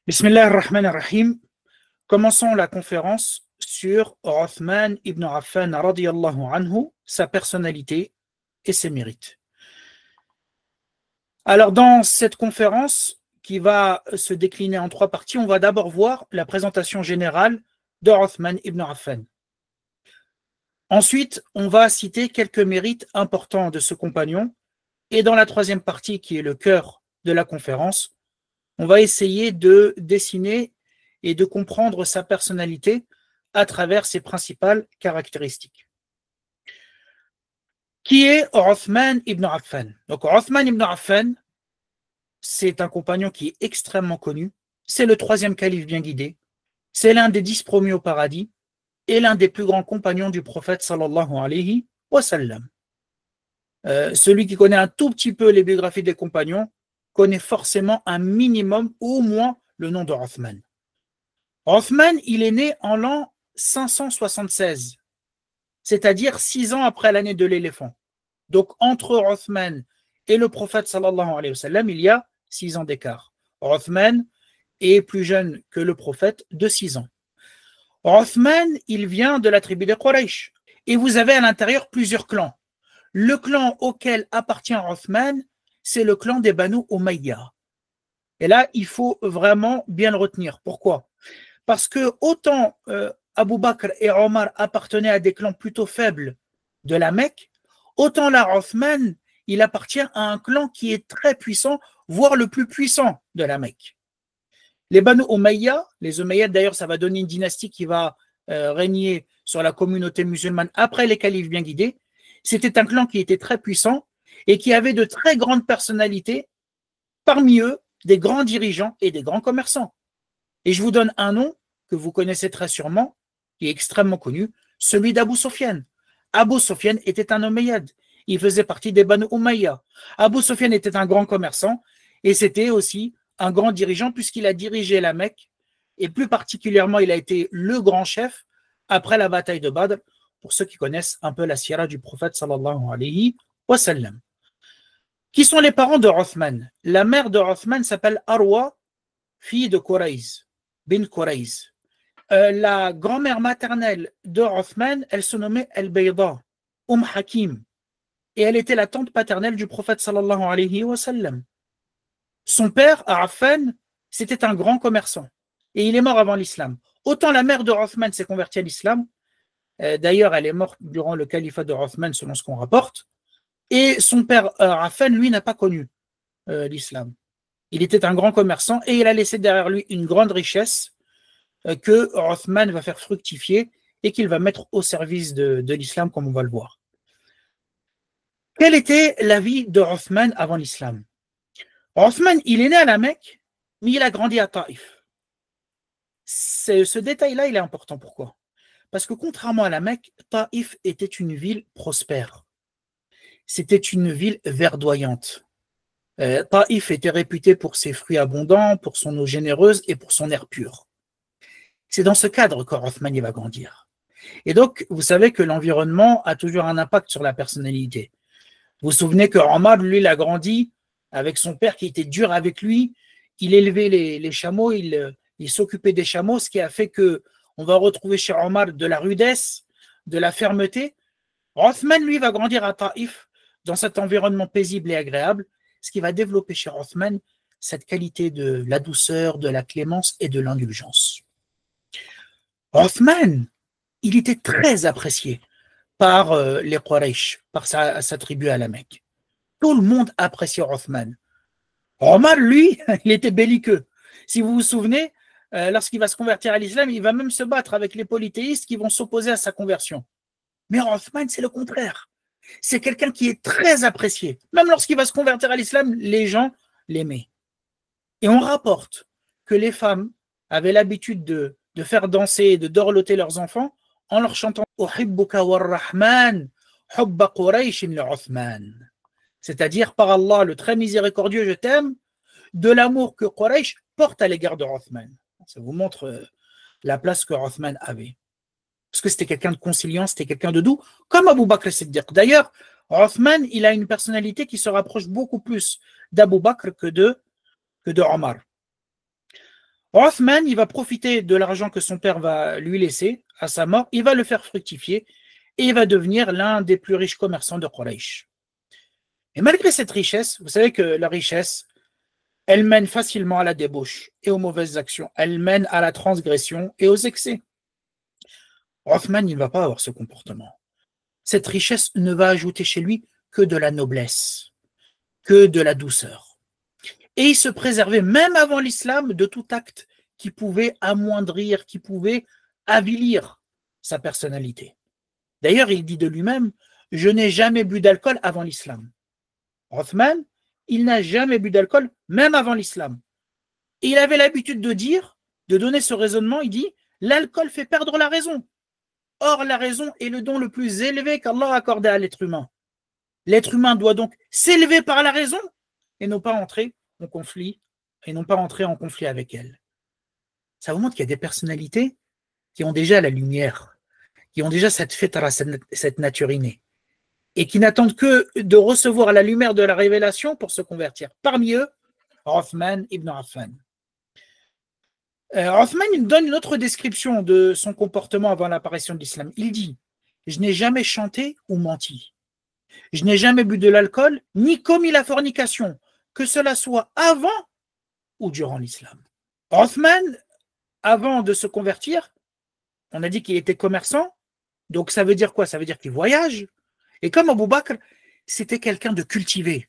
Bismillah ar-Rahman ar-Rahim. Commençons la conférence sur Uthman ibn Affan radiyallahu anhu, sa personnalité et ses mérites. Alors dans cette conférence qui va se décliner en trois parties, on va d'abord voir la présentation générale de Uthman ibn Affan. Ensuite, on va citer quelques mérites importants de ce compagnon. Et dans la troisième partie, qui est le cœur de la conférence, on va essayer de dessiner et de comprendre sa personnalité à travers ses principales caractéristiques. Qui est Uthman ibn Affan? Donc Uthman ibn Affan, c'est un compagnon qui est extrêmement connu. C'est le troisième calife bien guidé. C'est l'un des 10 promus au paradis et l'un des plus grands compagnons du prophète sallallahu alayhi wa sallam. Celui qui connaît un tout petit peu les biographies des compagnons connaît forcément un minimum, au moins, le nom de Uthman. Uthman, il est né en l'an 576, c'est-à-dire 6 ans après l'année de l'éléphant. Donc, entre Uthman et le prophète sallallahu alayhi wa sallam, il y a 6 ans d'écart. Uthman est plus jeune que le prophète de 6 ans. Uthman, il vient de la tribu des Quraysh. Et vous avez à l'intérieur plusieurs clans. Le clan auquel appartient Uthman, c'est le clan des Banu Umayya. Et là, il faut vraiment bien le retenir. Pourquoi? Parce que autant Abu Bakr et Omar appartenaient à des clans plutôt faibles de la Mecque, autant là, Uthman, il appartient à un clan qui est très puissant, voire le plus puissant de la Mecque. Les Banu Umayya, les Umayyads d'ailleurs, ça va donner une dynastie qui va régner sur la communauté musulmane après les califes bien guidés. C'était un clan qui était très puissant et qui avait de très grandes personnalités, parmi eux des grands dirigeants et des grands commerçants. Et je vous donne un nom que vous connaissez très sûrement, qui est extrêmement connu, celui d'Abu Sufyan. Abu Sufyan était un Omeyyade, il faisait partie des Banu Umayya. Abu Sufyan était un grand commerçant et c'était aussi un grand dirigeant puisqu'il a dirigé la Mecque et plus particulièrement il a été le grand chef après la bataille de Badr, pour ceux qui connaissent un peu la sira du prophète sallallahu alayhi wa sallam. Qui sont les parents de Uthman? La mère de Uthman s'appelle Arwa, fille de Qurayz, bin Qurayz. La grand-mère maternelle de Uthman, elle se nommait Al-Bayda, Hakim, et elle était la tante paternelle du prophète sallallahu alayhi wa sallam. Son père, Affan, c'était un grand commerçant, et il est mort avant l'islam. Autant la mère de Uthman s'est convertie à l'islam, d'ailleurs elle est morte durant le califat de Uthman selon ce qu'on rapporte, et son père Affan, lui, n'a pas connu l'islam. Il était un grand commerçant et il a laissé derrière lui une grande richesse que Uthman va faire fructifier et qu'il va mettre au service de l'islam, comme on va le voir. Quelle était la vie de Uthman avant l'islam? Uthman, il est né à la Mecque, mais il a grandi à Taïf. Ce détail-là, il est important. Pourquoi? Parce que contrairement à la Mecque, Taïf était une ville prospère. C'était une ville verdoyante. Taïf était réputé pour ses fruits abondants, pour son eau généreuse et pour son air pur. C'est dans ce cadre qu'Uthman va grandir. Et donc, vous savez que l'environnement a toujours un impact sur la personnalité. Vous vous souvenez que Omar, lui, il a grandi avec son père qui était dur avec lui. Il élevait les chameaux, il s'occupait des chameaux, ce qui a fait qu'on va retrouver chez Omar de la rudesse, de la fermeté. Uthman, lui, va grandir à Taïf, dans cet environnement paisible et agréable, ce qui va développer chez Uthman cette qualité de la douceur, de la clémence et de l'indulgence. Uthman, il était très apprécié par les Quraysh, par sa tribu à la Mecque. Tout le monde appréciait Uthman. Omar, lui, il était belliqueux. Si vous vous souvenez, lorsqu'il va se convertir à l'islam, il va même se battre avec les polythéistes qui vont s'opposer à sa conversion. Mais Uthman, c'est le contraire. C'est quelqu'un qui est très apprécié. Même lorsqu'il va se convertir à l'islam, les gens l'aimaient. Et on rapporte que les femmes avaient l'habitude de faire danser et de dorloter leurs enfants en leur chantant Uhibbuka war-Rahman, hubba Qurayshin li-Uthman. C'est-à-dire, par Allah, le très miséricordieux, je t'aime, de l'amour que Quraysh porte à l'égard de Uthman. Ça vous montre la place que Uthman avait. Parce que c'était quelqu'un de conciliant, c'était quelqu'un de doux, comme Abu Bakr as-Siddiq. D'ailleurs, Uthman, il a une personnalité qui se rapproche beaucoup plus d'Abu Bakr que de Omar. Othman, il va profiter de l'argent que son père va lui laisser à sa mort, il va le faire fructifier et il va devenir l'un des plus riches commerçants de Quraysh. Et malgré cette richesse, vous savez que la richesse, elle mène facilement à la débauche et aux mauvaises actions. Elle mène à la transgression et aux excès. Othman, il ne va pas avoir ce comportement. Cette richesse ne va ajouter chez lui que de la noblesse, que de la douceur. Et il se préservait, même avant l'islam, de tout acte qui pouvait amoindrir, qui pouvait avilir sa personnalité. D'ailleurs, il dit de lui-même, « Je n'ai jamais bu d'alcool avant l'islam. » Othman, il n'a jamais bu d'alcool, même avant l'islam. Et il avait l'habitude de dire, de donner ce raisonnement, il dit, « L'alcool fait perdre la raison. » Or, la raison est le don le plus élevé qu'Allah a accordé à l'être humain. L'être humain doit donc s'élever par la raison et non pas entrer en conflit, avec elle. Ça vous montre qu'il y a des personnalités qui ont déjà la lumière, qui ont déjà cette fitra, cette nature innée, et qui n'attendent que de recevoir la lumière de la révélation pour se convertir. Parmi eux, Othman ibn Affan. Othman donne une autre description de son comportement avant l'apparition de l'islam. Il dit, « Je n'ai jamais chanté ou menti. Je n'ai jamais bu de l'alcool, ni commis la fornication, que cela soit avant ou durant l'islam. » Othman, avant de se convertir, on a dit qu'il était commerçant, donc ça veut dire quoi? Ça veut dire qu'il voyage. Et comme Abu Bakr, c'était quelqu'un de cultivé.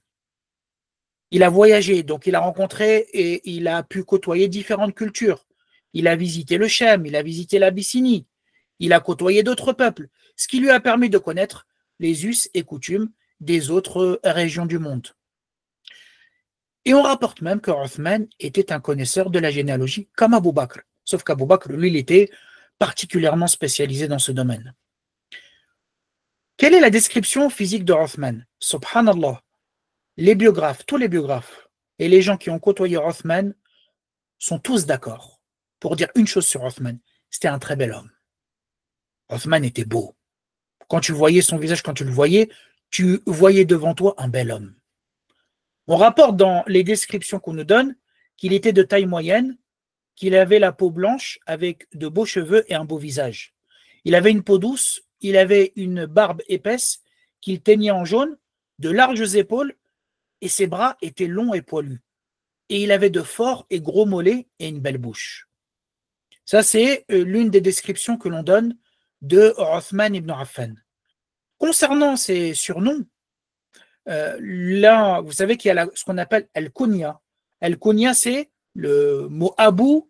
Il a voyagé, donc il a rencontré et il a pu côtoyer différentes cultures. Il a visité le Chem, il a visité l'Abyssinie, il a côtoyé d'autres peuples, ce qui lui a permis de connaître les us et coutumes des autres régions du monde. Et on rapporte même que Othman était un connaisseur de la généalogie comme Abu Bakr, sauf qu'Abu Bakr, lui, il était particulièrement spécialisé dans ce domaine. Quelle est la description physique de Othman? Subhanallah, les biographes, tous les biographes et les gens qui ont côtoyé Othman sont tous d'accord pour dire une chose sur Othman, c'était un très bel homme. Othman était beau. Quand tu voyais son visage, quand tu le voyais, tu voyais devant toi un bel homme. On rapporte dans les descriptions qu'on nous donne qu'il était de taille moyenne, qu'il avait la peau blanche avec de beaux cheveux et un beau visage. Il avait une peau douce, il avait une barbe épaisse qu'il teignait en jaune, de larges épaules et ses bras étaient longs et poilus. Et il avait de forts et gros mollets et une belle bouche. Ça, c'est l'une des descriptions que l'on donne de Othman ibn Affan. Concernant ses surnoms, là, vous savez qu'il y a ce qu'on appelle Al-Kunya. Al-Kunya, c'est le mot Abu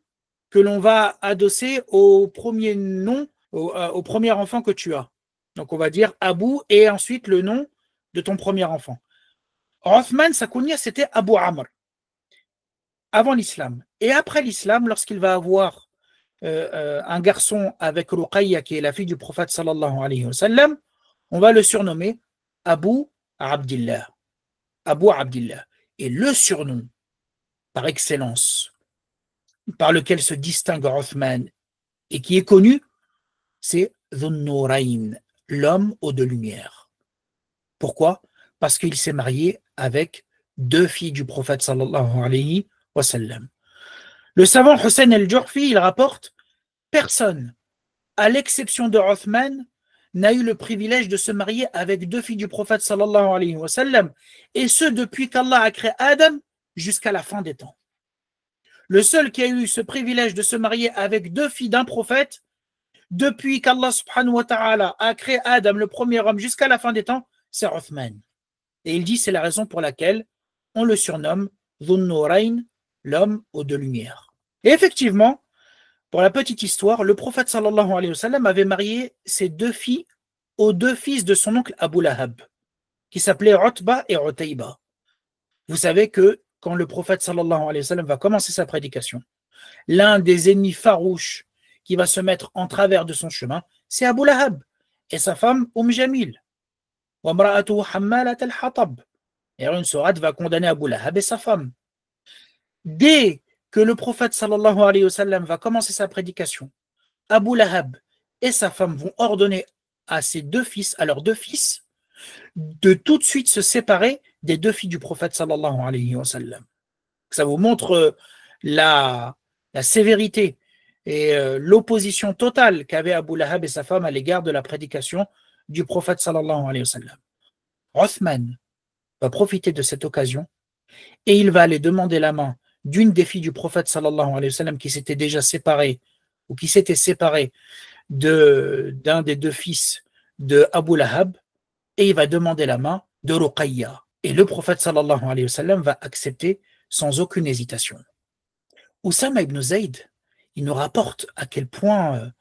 que l'on va adosser au premier nom, au premier enfant que tu as. Donc, on va dire Abu et ensuite le nom de ton premier enfant. Othman, sa kunya, c'était Abu Amr, avant l'islam. Et après l'islam, lorsqu'il va avoir un garçon avec Ruqayya, qui est la fille du prophète sallallahu alayhi wa sallam, on va le surnommer Abu Abdillah. Abu Abdillah. Et le surnom par excellence par lequel se distingue Othman et qui est connu, c'est Dhun-Nurayn, l'homme aux deux lumières. Pourquoi? Parce qu'il s'est marié avec deux filles du prophète sallallahu alayhi wa sallam. Le savant Hussein el-Jurfi, il rapporte, personne, à l'exception de Othman, n'a eu le privilège de se marier avec deux filles du prophète sallallahu alayhi wa sallam, et ce depuis qu'Allah a créé Adam jusqu'à la fin des temps. Le seul qui a eu ce privilège de se marier avec deux filles d'un prophète, depuis qu'Allah subhanahu wa ta'ala a créé Adam, le premier homme, jusqu'à la fin des temps, c'est Othman. Et il dit, c'est la raison pour laquelle on le surnomme Dhun-Nurayn, l'homme aux deux lumières. Et effectivement, pour la petite histoire, le prophète sallallahu alayhi wa sallam avait marié ses deux filles aux deux fils de son oncle Abu Lahab, qui s'appelaient Utba et Utayba. Vous savez que quand le prophète sallallahu alayhi wa sallam va commencer sa prédication, l'un des ennemis farouches qui va se mettre en travers de son chemin, c'est Abu Lahab et sa femme Jamil. Et une sourate va condamner Abu Lahab et sa femme. Dès que le prophète sallallahu alayhi wa sallam va commencer sa prédication, Abu Lahab et sa femme vont ordonner à ses deux fils, à leurs deux fils, de tout de suite se séparer des deux filles du prophète sallallahu alayhi wa sallam. Ça vous montre la sévérité et l'opposition totale qu'avait Abu Lahab et sa femme à l'égard de la prédication du prophète sallallahu alayhi wa sallam. Othman va profiter de cette occasion et il va aller demander la main d'une des filles du prophète sallallahu alayhi wa sallam qui s'était déjà séparée ou qui s'était séparée d'un des deux fils de Abu Lahab, et il va demander la main de Ruqayya. Et le prophète sallallahu alayhi wa sallam va accepter sans aucune hésitation. Oussama ibn Zayd, il nous rapporte à quel point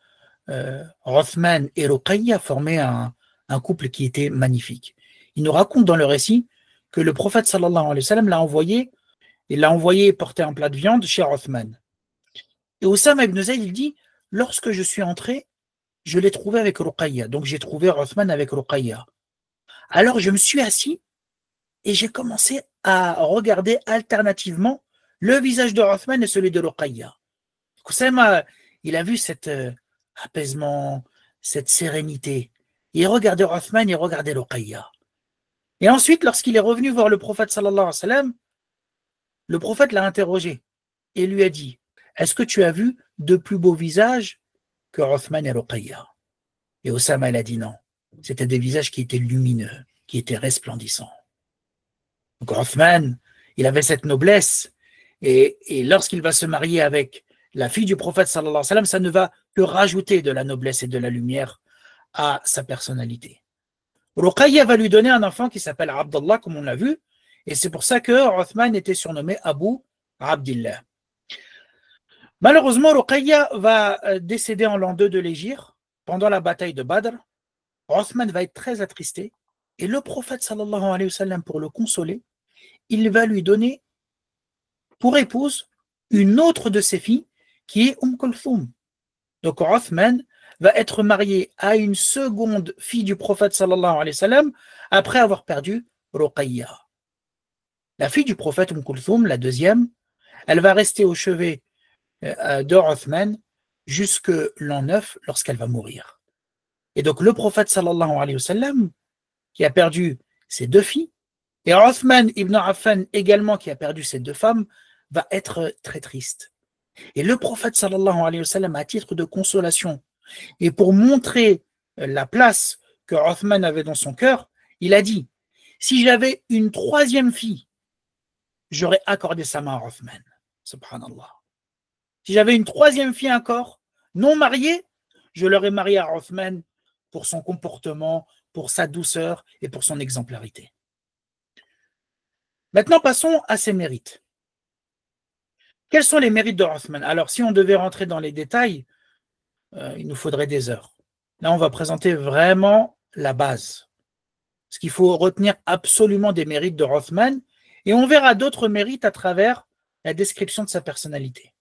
Othman et Ruqayya formaient un couple qui était magnifique. Il nous raconte dans le récit que le prophète sallallahu alayhi wa sallam l'a envoyé porter un plat de viande chez Othman. Et Oussama ibn Zayd, il dit, lorsque je suis entré, je l'ai trouvé avec Ruqayya. Donc j'ai trouvé Othman avec Ruqayya. Alors je me suis assis et j'ai commencé à regarder alternativement le visage de Othman et celui de Ruqayya. Oussama, il a vu cet apaisement, cette sérénité. Il regardait Othman et regardait Ruqayya. Et ensuite, lorsqu'il est revenu voir le prophète sallallahu alayhi wa sallam, le prophète l'a interrogé et lui a dit, est-ce que tu as vu de plus beaux visages que Othman et Ruqayya? Et Oussama, il a dit non. C'était des visages qui étaient lumineux, qui étaient resplendissants. Donc Othman, il avait cette noblesse, et lorsqu'il va se marier avec la fille du prophète sallallahu alayhi wa sallam, ça ne va que rajouter de la noblesse et de la lumière à sa personnalité. Ruqayya va lui donner un enfant qui s'appelle Abdullah, comme on l'a vu, et c'est pour ça que Othman était surnommé Abu Abdillah. Malheureusement, Ruqayya va décéder en l'an 2 de l'Hégire, pendant la bataille de Badr. Othman va être très attristé, et le prophète sallallahu alayhi wa sallam, pour le consoler, il va lui donner pour épouse une autre de ses filles, qui est Kulthum. Donc Othman va être marié à une seconde fille du prophète sallallahu alayhi wa sallam, après avoir perdu Ruqayya. La fille du prophète Kulthum, la deuxième, elle va rester au chevet de Othman jusque l'an 9 lorsqu'elle va mourir. Et donc le prophète sallallahu alayhi wa sallam, qui a perdu ses deux filles, et Othman ibn Affan également, qui a perdu ses deux femmes, va être très triste. Et le prophète sallallahu alayhi wa sallam, à titre de consolation, et pour montrer la place que Othman avait dans son cœur, il a dit, si j'avais une troisième fille, j'aurais accordé sa main à Othman. Subhanallah. Si j'avais une troisième fille encore, non mariée, je l'aurais mariée à Othman pour son comportement, pour sa douceur et pour son exemplarité. Maintenant, passons à ses mérites. Quels sont les mérites de Othman? Alors, si on devait rentrer dans les détails, il nous faudrait des heures. Là, on va présenter vraiment la base. Ce qu'il faut retenir absolument des mérites de Othman, et on verra d'autres mérites à travers la description de sa personnalité.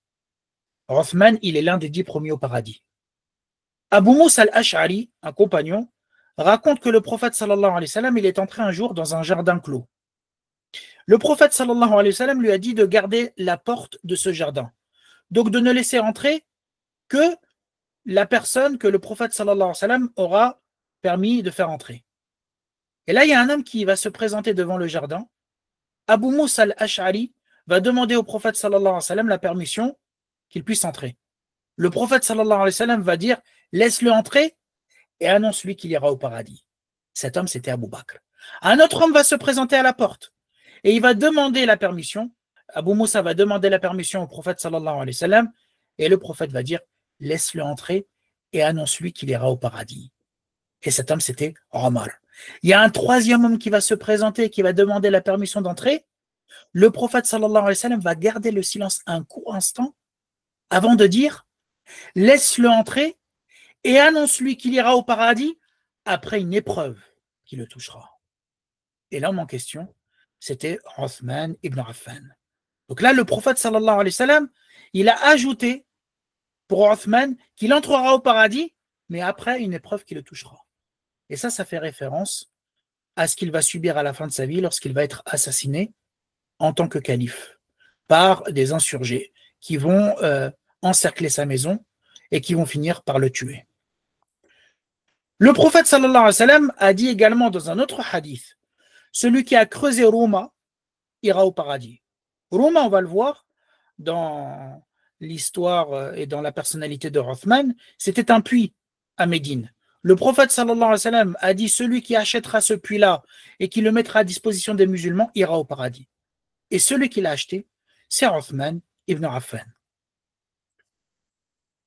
Othman, il est l'un des 10 premiers au paradis. Abu Musa al-Ash'ari, un compagnon, raconte que le prophète sallallahu alayhi wa sallam, il est entré un jour dans un jardin clos. Le prophète sallallahu alayhi wa sallam lui a dit de garder la porte de ce jardin. Donc de ne laisser entrer que la personne que le prophète sallallahu alayhi wa sallam aura permis de faire entrer. Et là, il y a un homme qui va se présenter devant le jardin. Abu Musa al-Ash'ari va demander au prophète sallallahu alayhi wa sallam la permission qu'il puisse entrer. Le prophète sallallahu alayhi wa sallam va dire « Laisse-le entrer et annonce-lui qu'il ira au paradis ». Cet homme, c'était Abu Bakr. Un autre homme va se présenter à la porte et il va demander la permission. Abu Musa va demander la permission au prophète sallallahu alayhi wa sallam et le prophète va dire « Laisse-le entrer et annonce-lui qu'il ira au paradis ». Et cet homme, c'était Omar. Il y a un troisième homme qui va se présenter et qui va demander la permission d'entrer. Le prophète sallallahu alayhi wa sallam va garder le silence un court instant avant de dire « Laisse-le entrer et annonce-lui qu'il ira au paradis après une épreuve qui le touchera. » Et l'homme en question, c'était Othman ibn Affan. Donc là, le prophète sallallahu alayhi wa sallam, il a ajouté pour Othman qu'il entrera au paradis, mais après une épreuve qui le touchera. Et ça fait référence à ce qu'il va subir à la fin de sa vie lorsqu'il va être assassiné en tant que calife par des insurgés qui vont encercler sa maison et qui vont finir par le tuer. Le prophète sallallahu alayhi wa sallam a dit également dans un autre hadith, celui qui a creusé Rouma ira au paradis. Rouma, on va le voir dans l'histoire et dans la personnalité de Othman, c'était un puits à Médine. Le prophète sallallahu alayhi wa sallam a dit celui qui achètera ce puits-là et qui le mettra à disposition des musulmans ira au paradis. Et celui qui l'a acheté, c'est Othman ibn Affan.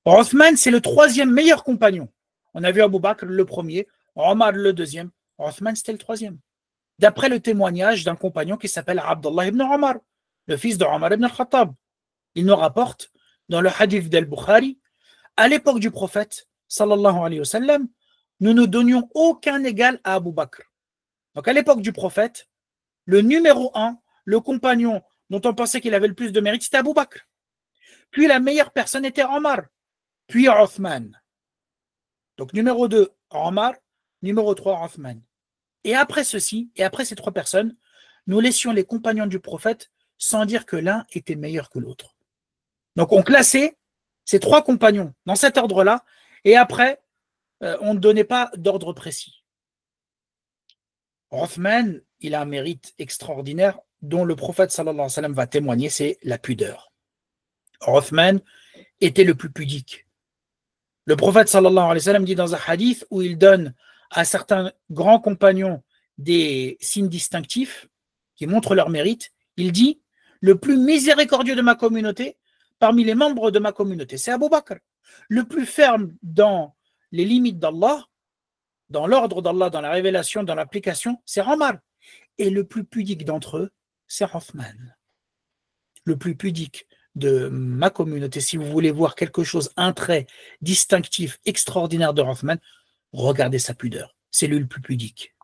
Othman, c'est le troisième meilleur compagnon. On a vu Abu Bakr le premier, Omar le deuxième, Othman c'était le troisième. D'après le témoignage d'un compagnon qui s'appelle Abdullah ibn Omar, le fils de Omar ibn al-Khattab. Il nous rapporte dans le hadith d'Al-Bukhari, à l'époque du prophète, sallallahu alayhi wa sallam, nous ne donnions aucun égal à Abu Bakr. Donc à l'époque du prophète, le numéro 1, le compagnon dont on pensait qu'il avait le plus de mérite, c'était Abu Bakr. Puis la meilleure personne était Omar, puis Othman. Donc numéro 2, Omar, numéro 3, Othman. Et après ceci, et après ces trois personnes, nous laissions les compagnons du prophète sans dire que l'un était meilleur que l'autre. Donc on classait ces trois compagnons dans cet ordre-là, et après, on ne donnait pas d'ordre précis. Othman, il a un mérite extraordinaire dont le prophète sallallahu alayhi wa sallam va témoigner, c'est la pudeur. Othman était le plus pudique. Le prophète sallallahu alayhi wa sallam dit dans un hadith où il donne à certains grands compagnons des signes distinctifs qui montrent leur mérite, il dit le plus miséricordieux de ma communauté, parmi les membres de ma communauté, c'est Abu Bakr. Le plus ferme dans les limites d'Allah, dans l'ordre d'Allah, dans la révélation, dans l'application, c'est Omar. Et le plus pudique d'entre eux, c'est Othman. Le plus pudique de ma communauté, si vous voulez voir quelque chose, un trait distinctif, extraordinaire de Othman, regardez sa pudeur. C'est lui le plus pudique.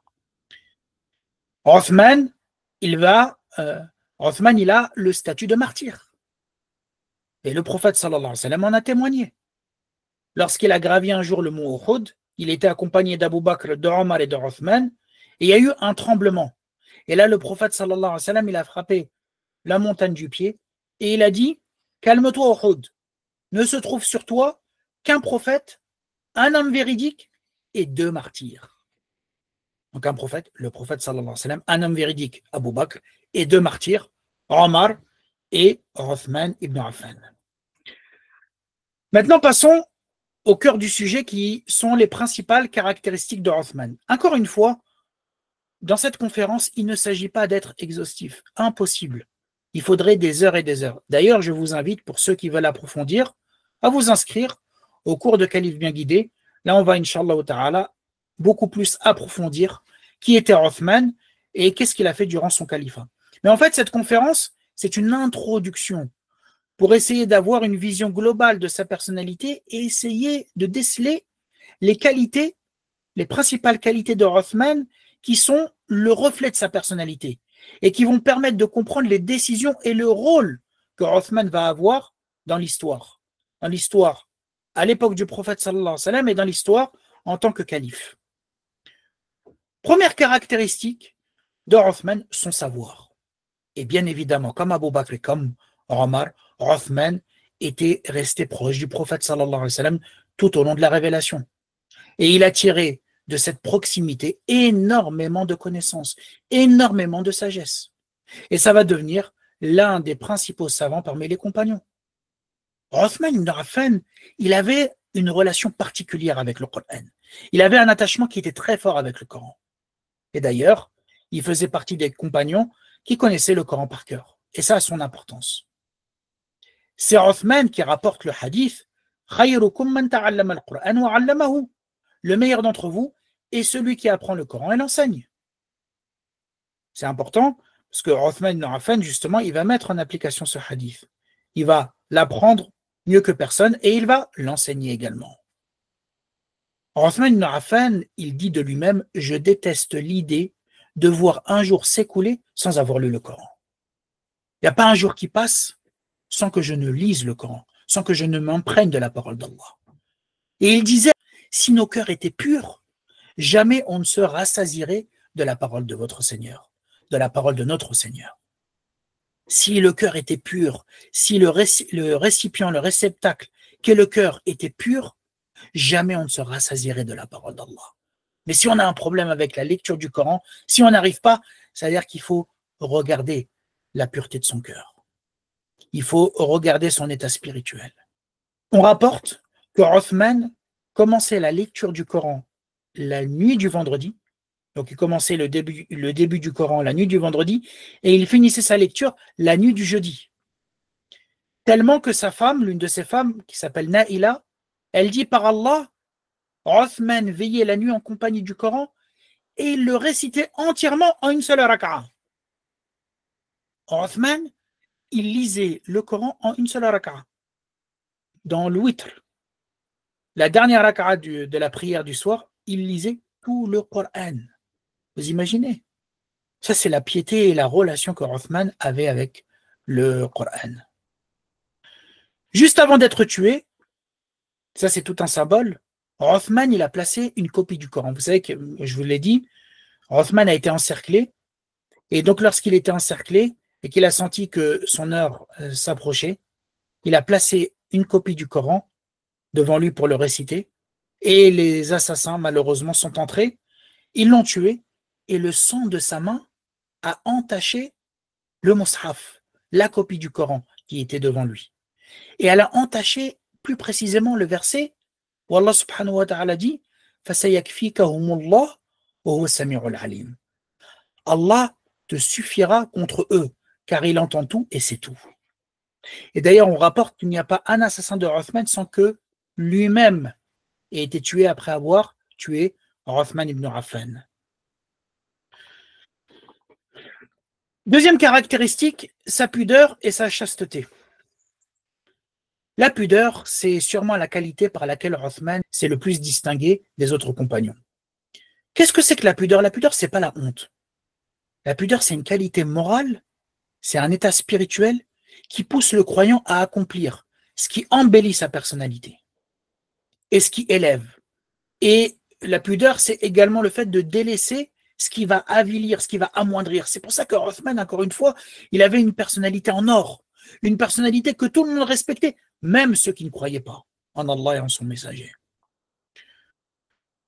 Othman, il a le statut de martyr. Et le prophète sallallahu alayhi wa sallam en a témoigné. Lorsqu'il a gravi un jour le mont Uhud, il était accompagné d'Abu Bakr, de Omar et de Othman, et il y a eu un tremblement. Et là, le prophète sallallahu alayhi wa sallam, il a frappé la montagne du pied, et il a dit, calme-toi Uhud, ne se trouve sur toi qu'un prophète, un homme véridique et deux martyrs. Donc un prophète, le prophète sallallahu alayhi wa sallam, un homme véridique, Abu Bakr, et deux martyrs, Omar et Othman ibn Affan. Maintenant, passons au cœur du sujet qui sont les principales caractéristiques de Othman. Encore une fois, dans cette conférence, il ne s'agit pas d'être exhaustif. Impossible. Il faudrait des heures et des heures. D'ailleurs, je vous invite, pour ceux qui veulent approfondir, à vous inscrire au cours de Calife bien guidé. Là, on va, Inch'Allah ta'ala, beaucoup plus approfondir qui était Othman et qu'est-ce qu'il a fait durant son califat. Mais en fait, cette conférence, c'est une introduction pour essayer d'avoir une vision globale de sa personnalité et essayer de déceler les qualités, les principales qualités de Othman qui sont le reflet de sa personnalité et qui vont permettre de comprendre les décisions et le rôle que Othman va avoir dans l'histoire. Dans l'histoire à l'époque du prophète sallallahu alayhi wa sallam et dans l'histoire en tant que calife. Première caractéristique de Othman, son savoir. Et bien évidemment, comme Abu Bakr et comme Omar, Othman était resté proche du prophète sallallahu alayhi wa sallam tout au long de la révélation. Et il a tiré de cette proximité énormément de connaissances, énormément de sagesse. Et ça va devenir l'un des principaux savants parmi les compagnons. Othman ibn Affan, il avait une relation particulière avec le Coran. Il avait un attachement qui était très fort avec le Coran. Et d'ailleurs, il faisait partie des compagnons qui connaissaient le Coran par cœur. Et ça a son importance. C'est Othman qui rapporte le hadith « Khayrukum man ta'allama al-Qur'an wa 'allamahu » Le meilleur d'entre vous est celui qui apprend le Coran et l'enseigne. C'est important parce que Othman ibn Affan, justement, il va mettre en application ce hadith. Il va l'apprendre mieux que personne et il va l'enseigner également. Othman ibn Affan, il dit de lui-même « Je déteste l'idée de voir un jour s'écouler sans avoir lu le Coran. Il n'y a pas un jour qui passe sans que je ne lise le Coran, sans que je ne m'imprègne de la parole d'Allah. » Et il disait « Si nos cœurs étaient purs, jamais on ne se rassasierait de la parole de votre Seigneur, de la parole de notre Seigneur. Si le cœur était pur, si le récipient, le réceptacle qu'est le cœur était pur, jamais on ne se rassasierait de la parole d'Allah. Mais si on a un problème avec la lecture du Coran, si on n'arrive pas, c'est-à-dire qu'il faut regarder la pureté de son cœur. il faut regarder son état spirituel. On rapporte que Othman commençait la lecture du Coran la nuit du vendredi. Donc, il commençait le début du Coran la nuit du vendredi et il finissait sa lecture la nuit du jeudi. Tellement que sa femme, l'une de ses femmes, qui s'appelle Naïla, elle dit par Allah, Othman veillait la nuit en compagnie du Coran et il le récitait entièrement en une seule raka'a. Othman, il lisait le Coran en une seule raka'a. Dans le witr, la dernière raka'a de la prière du soir, il lisait tout le Coran. Vous imaginez? Ça, c'est la piété et la relation que Othman avait avec le Coran. Juste avant d'être tué, ça c'est tout un symbole, Othman, il a placé une copie du Coran. Vous savez que, je vous l'ai dit, Othman a été encerclé, et donc lorsqu'il était encerclé et qu'il a senti que son heure s'approchait, il a placé une copie du Coran devant lui pour le réciter, et les assassins, malheureusement, sont entrés, ils l'ont tué, et le sang de sa main a entaché le mushaf, la copie du Coran qui était devant lui. Et elle a entaché plus précisément le verset où Allah subhanahu wa ta'ala dit Allah te suffira contre eux, car il entend tout et c'est tout. Et d'ailleurs, on rapporte qu'il n'y a pas un assassin de Othman sans que lui-même ait été tué après avoir tué Othman ibn Affan. Deuxième caractéristique, sa pudeur et sa chasteté. La pudeur, c'est sûrement la qualité par laquelle Othman s'est le plus distingué des autres compagnons. Qu'est-ce que c'est que la pudeur? La pudeur, c'est pas la honte. La pudeur, c'est une qualité morale, c'est un état spirituel qui pousse le croyant à accomplir ce qui embellit sa personnalité et ce qui élève. Et la pudeur, c'est également le fait de délaisser ce qui va avilir, ce qui va amoindrir. C'est pour ça que Othman, encore une fois, il avait une personnalité en or, une personnalité que tout le monde respectait, même ceux qui ne croyaient pas en Allah et en son messager.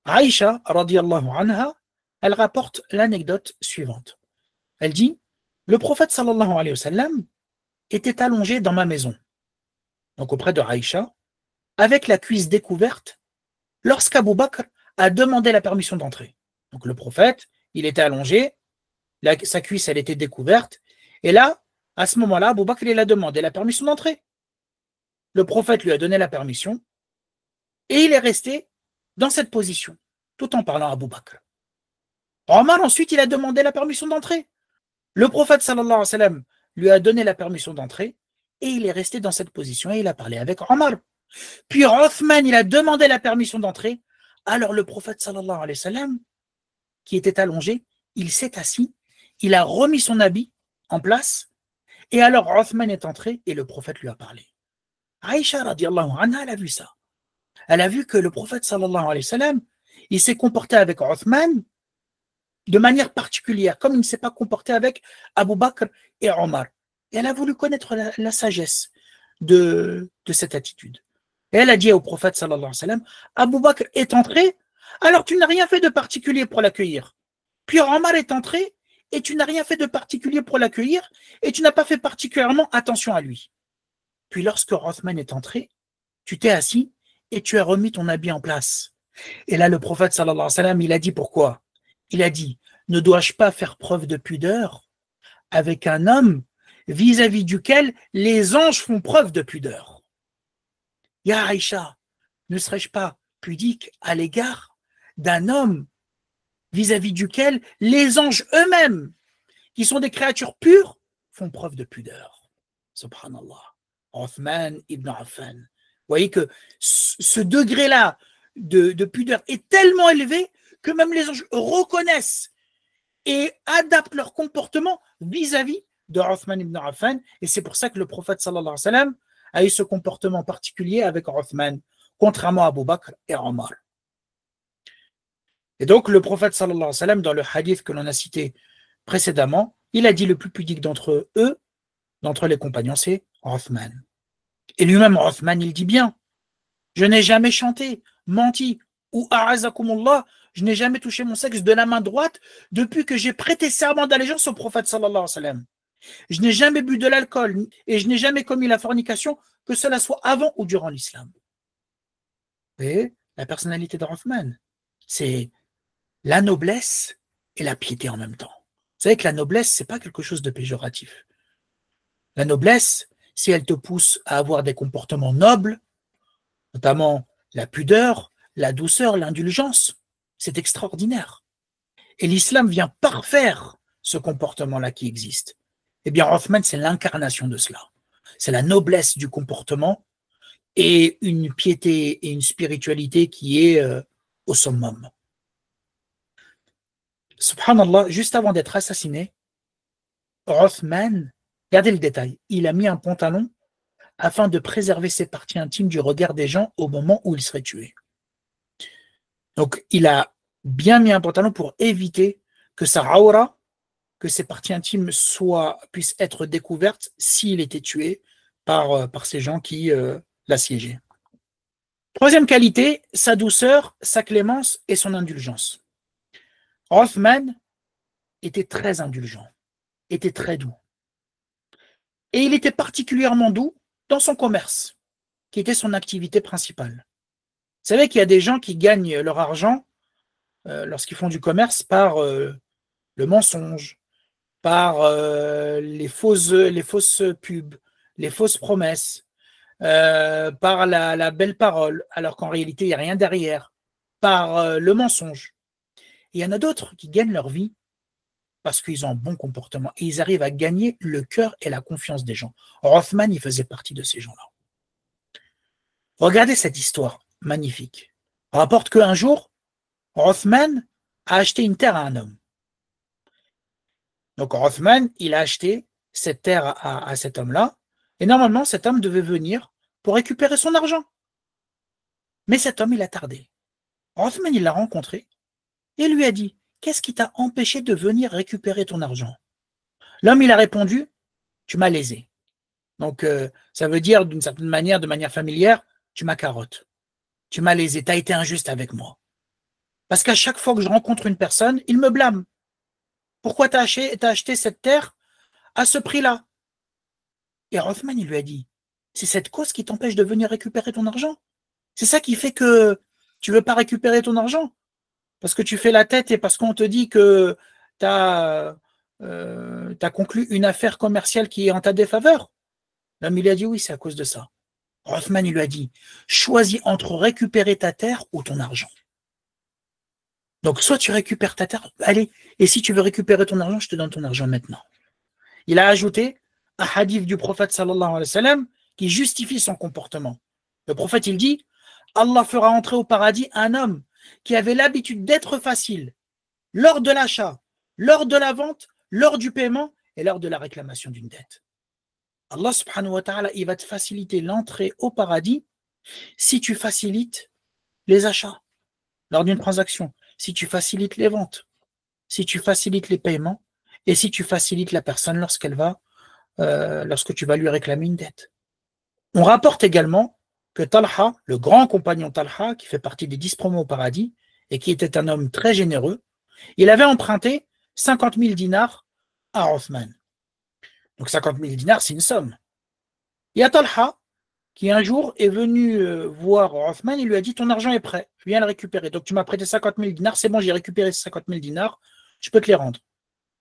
Aïcha, radiyallahu anha, elle rapporte l'anecdote suivante. Elle dit, le prophète sallallahu alayhi wa sallam était allongé dans ma maison, donc auprès de Aïcha, avec la cuisse découverte, lorsqu'Abu Bakr a demandé la permission d'entrer. Donc le prophète, il était allongé, sa cuisse, elle était découverte, et là, à ce moment-là, Abu Bakr, il a demandé la permission d'entrer. Le prophète lui a donné la permission, et il est resté dans cette position, tout en parlant à Abu Bakr. Omar, ensuite, il a demandé la permission d'entrer. Le prophète, sallallahu alayhi wa sallam, lui a donné la permission d'entrer, et il est resté dans cette position, et il a parlé avec Omar. Puis Othman, il a demandé la permission d'entrer, alors le prophète, sallallahu alayhi wa sallam, qui était allongé, il s'est assis, il a remis son habit en place, et alors Othman est entré, et le prophète lui a parlé. Aïcha, radiallahu anha, elle a vu ça. Elle a vu que le prophète, sallallahu alayhi wa sallam, il s'est comporté avec Othman de manière particulière, comme il ne s'est pas comporté avec Abu Bakr et Omar. Et elle a voulu connaître la sagesse de cette attitude. Et elle a dit au prophète, sallallahu alayhi wa sallam, Abu Bakr est entré, alors tu n'as rien fait de particulier pour l'accueillir. Puis Omar est entré, et tu n'as rien fait de particulier pour l'accueillir, et tu n'as pas fait particulièrement attention à lui. Puis lorsque Othman est entré, tu t'es assis, et tu as remis ton habit en place. Et là, le prophète, sallallahu alayhi wa sallam, il a dit pourquoi? Il a dit, ne dois-je pas faire preuve de pudeur avec un homme vis-à-vis duquel les anges font preuve de pudeur? Ya Aïcha, ne serais-je pas pudique à l'égard d'un homme vis-à-vis duquel les anges eux-mêmes, qui sont des créatures pures, font preuve de pudeur? Subhanallah. Othman ibn Affan. Vous voyez que ce degré-là de pudeur est tellement élevé que même les anges reconnaissent et adaptent leur comportement vis-à-vis de Othman ibn Affan. Et c'est pour ça que le prophète sallallahu alayhi wa sallam a eu ce comportement particulier avec Othman, contrairement à Abu Bakr et Omar. Et donc le prophète sallallahu alayhi wa sallam, dans le hadith que l'on a cité précédemment, il a dit le plus pudique d'entre eux, d'entre les compagnons, c'est Othman. Et lui-même, Othman, il dit bien, je n'ai jamais chanté, menti, ou a'azakumullah, je n'ai jamais touché mon sexe de la main droite depuis que j'ai prêté serment d'allégeance au prophète sallallahu alayhi wa sallam. Je n'ai jamais bu de l'alcool et je n'ai jamais commis la fornication, que cela soit avant ou durant l'islam. Et la personnalité de Rothman, c'est la noblesse et la piété en même temps. Vous savez que la noblesse, ce n'est pas quelque chose de péjoratif. La noblesse, si elle te pousse à avoir des comportements nobles, notamment la pudeur, la douceur, l'indulgence, c'est extraordinaire. Et l'islam vient parfaire ce comportement-là qui existe. Eh bien, Rothman, c'est l'incarnation de cela. C'est la noblesse du comportement et une piété et une spiritualité qui est au summum. Subhanallah, juste avant d'être assassiné, Rothman, regardez le détail, il a mis un pantalon afin de préserver ses parties intimes du regard des gens au moment où il serait tué. Donc, il a bien mis un pantalon pour éviter que sa aura, que ses parties intimes puissent être découvertes s'il était tué par ces gens qui l'assiégeaient. Troisième qualité, sa douceur, sa clémence et son indulgence. Rothman était très indulgent, était très doux. Et il était particulièrement doux dans son commerce, qui était son activité principale. Vous savez qu'il y a des gens qui gagnent leur argent lorsqu'ils font du commerce par le mensonge, par les fausses pubs, les fausses promesses, par la belle parole, alors qu'en réalité, il n'y a rien derrière, par le mensonge. Et il y en a d'autres qui gagnent leur vie parce qu'ils ont un bon comportement et ils arrivent à gagner le cœur et la confiance des gens. Rothman, il faisait partie de ces gens-là. Regardez cette histoire magnifique. On rapporte qu'un jour, Rothman a acheté une terre à un homme. Donc Rothman, il a acheté cette terre à cet homme-là, et normalement, cet homme devait venir pour récupérer son argent. Mais cet homme, il a tardé. Rothman, il l'a rencontré et lui a dit, qu'est-ce qui t'a empêché de venir récupérer ton argent? L'homme, il a répondu, tu m'as lésé. Donc, ça veut dire d'une certaine manière, de manière familière, tu m'as carotte. Tu m'as lésé, tu as été injuste avec moi. Parce qu'à chaque fois que je rencontre une personne, il me blâme. Pourquoi tu as acheté cette terre à ce prix-là? Et Rothman, il lui a dit, c'est cette cause qui t'empêche de venir récupérer ton argent. C'est ça qui fait que tu ne veux pas récupérer ton argent. Parce que tu fais la tête et parce qu'on te dit que tu as conclu une affaire commerciale qui est en ta défaveur. L'homme, il a dit oui, c'est à cause de ça. Rothman, il lui a dit, choisis entre récupérer ta terre ou ton argent. Donc, soit tu récupères ta terre, allez, et si tu veux récupérer ton argent, je te donne ton argent maintenant. Il a ajouté un hadith du prophète sallallahu alayhi wa sallam qui justifie son comportement. Le prophète, il dit, Allah fera entrer au paradis un homme qui avait l'habitude d'être facile lors de l'achat, lors de la vente, lors du paiement et lors de la réclamation d'une dette. Allah subhanahu wa ta'ala, il va te faciliter l'entrée au paradis si tu facilites les achats lors d'une transaction, si tu facilites les ventes, si tu facilites les paiements et si tu facilites la personne lorsque tu vas lui réclamer une dette. On rapporte également que Talha, le grand compagnon Talha, qui fait partie des 10 premiers au paradis et qui était un homme très généreux, il avait emprunté 50 000 dinars à Rothman. Donc 50 000 dinars, c'est une somme. Il y a Talha qui un jour est venu voir Rothman et lui a dit, ton argent est prêt, viens le récupérer. Donc tu m'as prêté 50 000 dinars, c'est bon, j'ai récupéré ces 50 000 dinars, je peux te les rendre.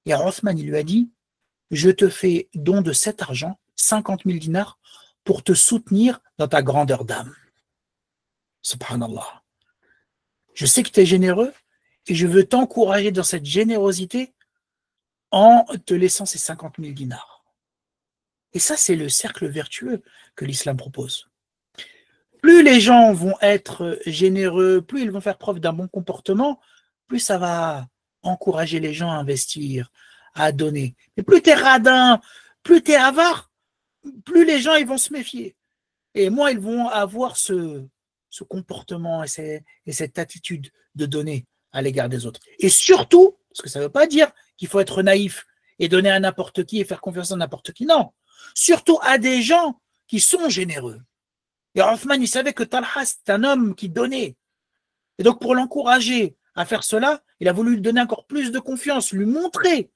Et Rothman, il lui a dit, je te fais don de cet argent, 50 000 dinars, pour te soutenir dans ta grandeur d'âme. Subhanallah. Je sais que tu es généreux et je veux t'encourager dans cette générosité en te laissant ces 50 000 dinars. Et ça, c'est le cercle vertueux que l'islam propose. Plus les gens vont être généreux, plus ils vont faire preuve d'un bon comportement, plus ça va encourager les gens à investir, à donner. Mais plus tu es radin, plus tu es avare, plus les gens ils vont se méfier. Et moins ils vont avoir ce comportement et cette attitude de donner à l'égard des autres. Et surtout, parce que ça ne veut pas dire qu'il faut être naïf et donner à n'importe qui et faire confiance à n'importe qui, non. Surtout à des gens qui sont généreux. Et Rothman, il savait que Talha, c'est un homme qui donnait. Et donc, pour l'encourager à faire cela, il a voulu lui donner encore plus de confiance, lui montrer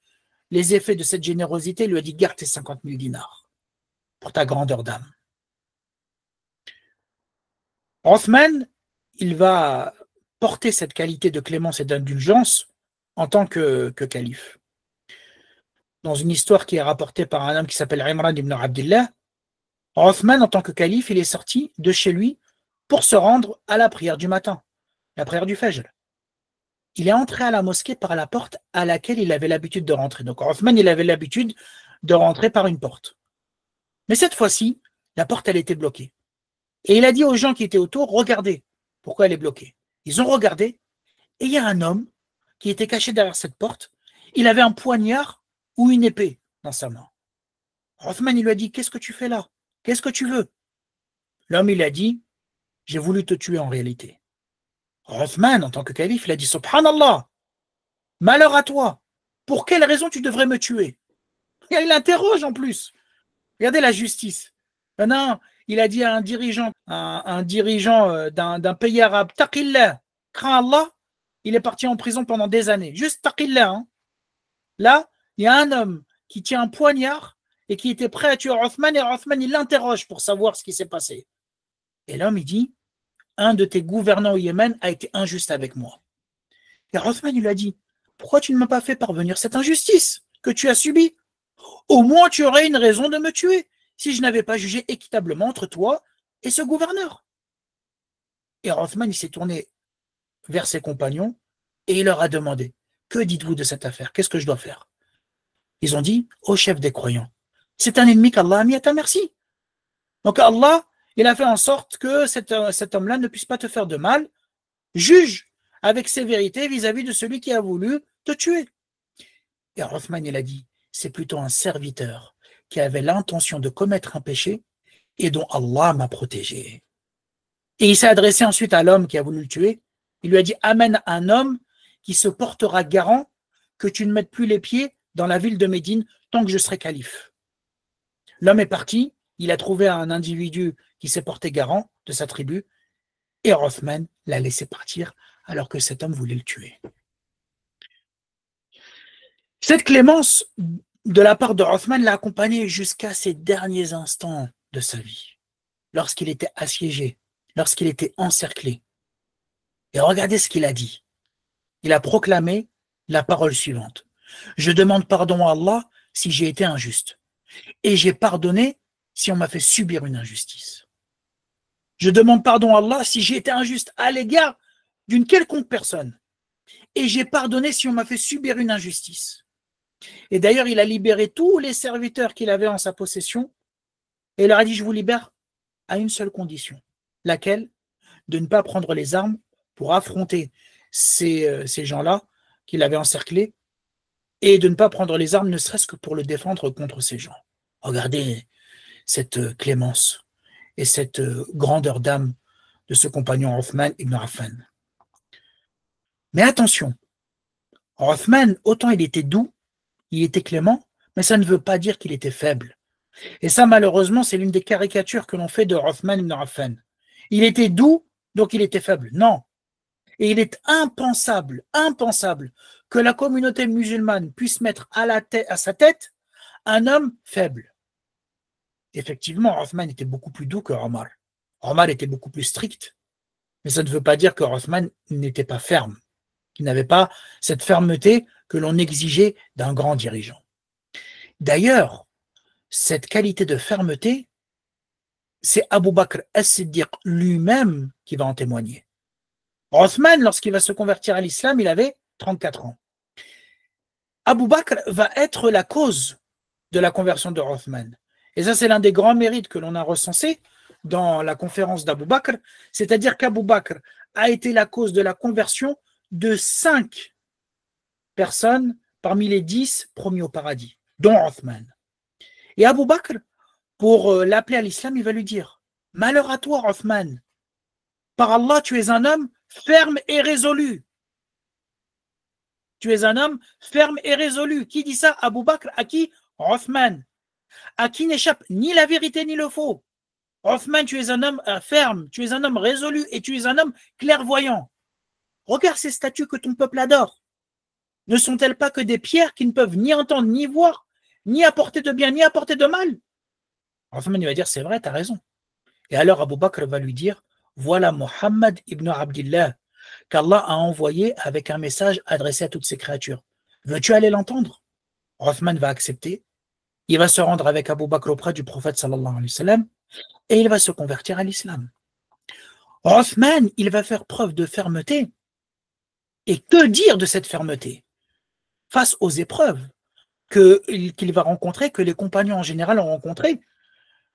les effets de cette générosité, il lui a dit, garde tes 50 000 dinars pour ta grandeur d'âme. Othman, il va porter cette qualité de clémence et d'indulgence en tant que calife. Dans une histoire qui est rapportée par un homme qui s'appelle Imran ibn Abdillah, Othman, en tant que calife, il est sorti de chez lui pour se rendre à la prière du matin, la prière du Fajr. Il est entré à la mosquée par la porte à laquelle il avait l'habitude de rentrer. Donc Othman, il avait l'habitude de rentrer par une porte. Mais cette fois-ci, la porte, elle était bloquée. Et il a dit aux gens qui étaient autour, regardez, pourquoi elle est bloquée. Ils ont regardé, et il y a un homme qui était caché derrière cette porte. Il avait un poignard ou une épée dans sa main. Othman, il lui a dit, qu'est-ce que tu fais là? Qu'est-ce que tu veux? L'homme, il a dit, j'ai voulu te tuer en réalité. Othman, en tant que calife, il a dit, subhanallah, malheur à toi, pour quelle raison tu devrais me tuer? Et il interroge en plus. Regardez la justice. Non, il a dit à un dirigeant, d'un pays arabe, taqillah, crains Allah, il est parti en prison pendant des années. Juste taqillah. Hein. Là, il y a un homme qui tient un poignard et qui était prêt à tuer Othman, et Othman, il l'interroge pour savoir ce qui s'est passé. Et l'homme, il dit, un de tes gouvernants au Yémen a été injuste avec moi. Et Othman, il lui a dit, pourquoi tu ne m'as pas fait parvenir cette injustice que tu as subie? Au moins, tu aurais une raison de me tuer si je n'avais pas jugé équitablement entre toi et ce gouverneur. Et Othman, il s'est tourné vers ses compagnons et il leur a demandé, que dites-vous de cette affaire? Qu'est-ce que je dois faire? Ils ont dit, ô chef des croyants, c'est un ennemi qu'Allah a mis à ta merci. Donc Allah, il a fait en sorte que cet homme-là ne puisse pas te faire de mal. Juge avec sévérité vis-à-vis de celui qui a voulu te tuer. Et Othman, il a dit, c'est plutôt un serviteur qui avait l'intention de commettre un péché et dont Allah m'a protégé. Et il s'est adressé ensuite à l'homme qui a voulu le tuer. Il lui a dit, amène un homme qui se portera garant que tu ne mettes plus les pieds dans la ville de Médine tant que je serai calife. L'homme est parti, il a trouvé un individu qui s'est porté garant de sa tribu, et Othman l'a laissé partir alors que cet homme voulait le tuer. Cette clémence de la part de Othman l'a accompagné jusqu'à ses derniers instants de sa vie, lorsqu'il était assiégé, lorsqu'il était encerclé. Et regardez ce qu'il a dit. Il a proclamé la parole suivante. Je demande pardon à Allah si j'ai été injuste, et j'ai pardonné si on m'a fait subir une injustice. Je demande pardon à Allah si j'ai été injuste à l'égard d'une quelconque personne, et j'ai pardonné si on m'a fait subir une injustice. Et d'ailleurs, il a libéré tous les serviteurs qu'il avait en sa possession, et il leur a dit, je vous libère à une seule condition, laquelle? De ne pas prendre les armes pour affronter ces gens-là qu'il avait encerclés, et de ne pas prendre les armes ne serait-ce que pour le défendre contre ces gens. Regardez cette clémence et cette grandeur d'âme de ce compagnon Othman ibn Affan. Mais attention, Othman, autant il était doux, il était clément, mais ça ne veut pas dire qu'il était faible. Et ça, malheureusement, c'est l'une des caricatures que l'on fait de Othman ibn Affan. Il était doux, donc il était faible. Non. Et il est impensable que la communauté musulmane puisse mettre à sa tête un homme faible. Effectivement, Othman était beaucoup plus doux que Omar. Omar était beaucoup plus strict, mais ça ne veut pas dire que Othman n'était pas ferme, qu'il n'avait pas cette fermeté que l'on exigeait d'un grand dirigeant. D'ailleurs, cette qualité de fermeté, c'est Abu Bakr as-Siddiq lui-même qui va en témoigner. Othman, lorsqu'il va se convertir à l'islam, il avait 34 ans. Abu Bakr va être la cause de la conversion de Othman. Et ça, c'est l'un des grands mérites que l'on a recensé dans la conférence d'Abu Bakr, c'est-à-dire qu'Abu Bakr a été la cause de la conversion de 5 personnes parmi les 10 promis au paradis, dont Othman. Et Abu Bakr, pour l'appeler à l'islam, il va lui dire, malheur à toi, Othman, par Allah, tu es un homme ferme et résolu. Tu es un homme ferme et résolu. Qui dit ça? Abu Bakr. À qui? Othman. À qui n'échappe ni la vérité ni le faux. Othman, tu es un homme ferme, tu es un homme résolu et tu es un homme clairvoyant. Regarde ces statues que ton peuple adore. Ne sont-elles pas que des pierres qui ne peuvent ni entendre, ni voir, ni apporter de bien, ni apporter de mal? Othman il va dire, c'est vrai, tu as raison. Et alors Abu Bakr va lui dire, voilà Muhammad ibn Abdillah, qu'Allah a envoyé avec un message adressé à toutes ces créatures. Veux-tu aller l'entendre? Othman va accepter. Il va se rendre avec Abu Bakr auprès du prophète sallallahu alayhi wa sallam et il va se convertir à l'islam. Othman, il va faire preuve de fermeté. Et que dire de cette fermeté face aux épreuves qu'il va rencontrer, que les compagnons en général ont rencontrées,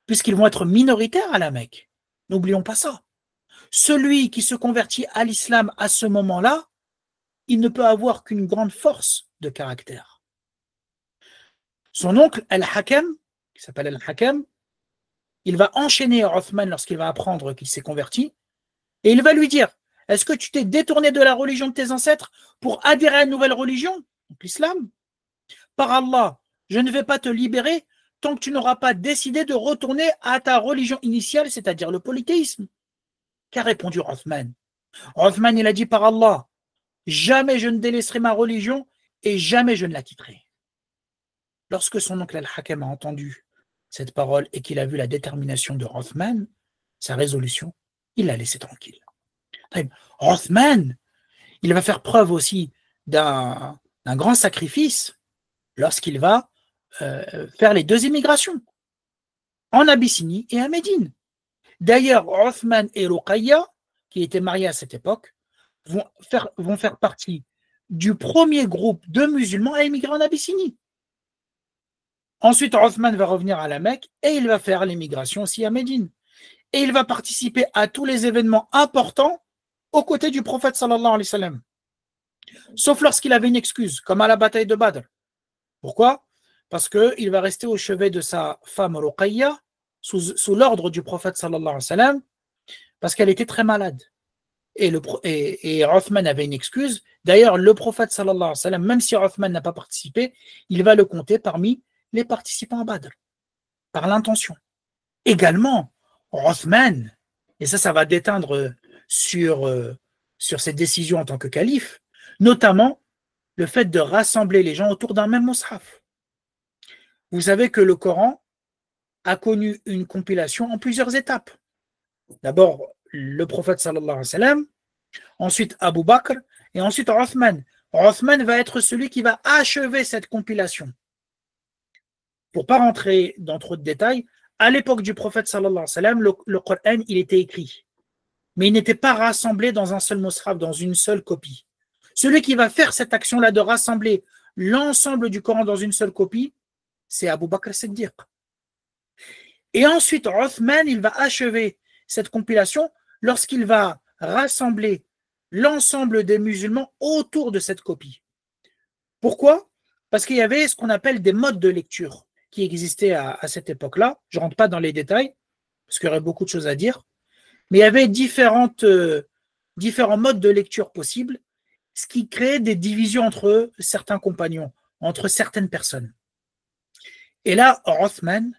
puisqu'ils vont être minoritaires à la Mecque. N'oublions pas ça. Celui qui se convertit à l'islam à ce moment-là, il ne peut avoir qu'une grande force de caractère. Son oncle, Al-Hakam, qui s'appelle Al-Hakam, il va enchaîner Othman lorsqu'il va apprendre qu'il s'est converti, et il va lui dire, est-ce que tu t'es détourné de la religion de tes ancêtres pour adhérer à une nouvelle religion, donc l'islam? Par Allah, je ne vais pas te libérer tant que tu n'auras pas décidé de retourner à ta religion initiale, c'est-à-dire le polythéisme. Qu'a répondu Othman? Othman, il a dit par Allah, jamais je ne délaisserai ma religion et jamais je ne la quitterai. Lorsque son oncle Al-Hakam a entendu cette parole et qu'il a vu la détermination de Othman, sa résolution, il l'a laissé tranquille. Othman, il va faire preuve aussi d'un grand sacrifice lorsqu'il va faire les deux immigrations, en Abyssinie et à Médine. D'ailleurs, Othman et Ruqayya, qui étaient mariés à cette époque, vont faire partie du premier groupe de musulmans à émigrer en Abyssinie. Ensuite, Othman va revenir à la Mecque et il va faire l'émigration aussi à Médine. Et il va participer à tous les événements importants aux côtés du prophète sallallahu alayhi wa sallam. Sauf lorsqu'il avait une excuse, comme à la bataille de Badr. Pourquoi? Parce qu'il va rester au chevet de sa femme Ruqayya, sous l'ordre du prophète sallallahu alayhi wa sallam, parce qu'elle était très malade. Et Othman avait une excuse. D'ailleurs, le prophète sallallahu alayhi wa sallam, même si Othman n'a pas participé, il va le compter parmi les participants à Badr, par l'intention. Également, Othman, et ça va déteindre sur ses décisions en tant que calife, notamment le fait de rassembler les gens autour d'un même mushaf. Vous savez que le Coran a connu une compilation en plusieurs étapes. D'abord, le prophète sallallahu alayhi wa sallam, ensuite Abu Bakr, et ensuite Othman. Othman va être celui qui va achever cette compilation. Pour ne pas rentrer dans trop de détails, à l'époque du prophète sallallahu alayhi wa sallam, le Coran, il était écrit. Mais il n'était pas rassemblé dans un seul mushaf, dans une seule copie. Celui qui va faire cette action-là de rassembler l'ensemble du Coran dans une seule copie, c'est Abu Bakr Siddiq. Et ensuite, Othman, il va achever cette compilation lorsqu'il va rassembler l'ensemble des musulmans autour de cette copie. Pourquoi? Parce qu'il y avait ce qu'on appelle des modes de lecture qui existaient à cette époque-là. Je ne rentre pas dans les détails, parce qu'il y aurait beaucoup de choses à dire. Mais il y avait différents modes de lecture possibles, ce qui créait des divisions entre certains compagnons, entre certaines personnes. Et là, Othman,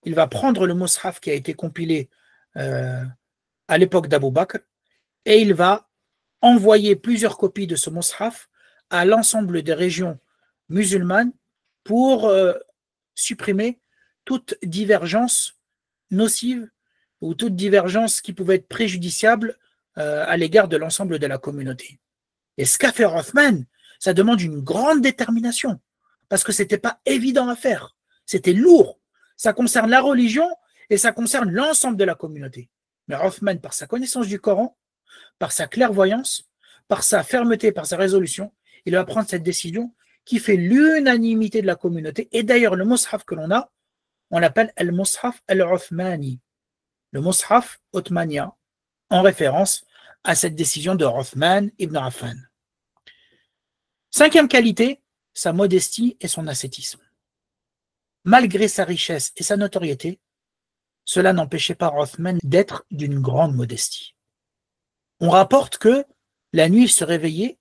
il va prendre le mushaf qui a été compilé à l'époque d'Abu Bakr et il va envoyer plusieurs copies de ce mushaf à l'ensemble des régions musulmanes pour supprimer toute divergence nocive ou toute divergence qui pouvait être préjudiciable à l'égard de l'ensemble de la communauté. Et ce qu'a fait Othman, ça demande une grande détermination, parce que ce n'était pas évident à faire, c'était lourd, ça concerne la religion et ça concerne l'ensemble de la communauté. Mais Othman, par sa connaissance du Coran, par sa clairvoyance, par sa fermeté, par sa résolution, il va prendre cette décision qui fait l'unanimité de la communauté. Et d'ailleurs, le mushaf que l'on a, on l'appelle al-mushaf al-Uthmani, le mushaf otmanien, en référence à cette décision de Othman ibn Affan. Cinquième qualité, sa modestie et son ascétisme. Malgré sa richesse et sa notoriété, cela n'empêchait pas Othman d'être d'une grande modestie. On rapporte que la nuit, il se réveillait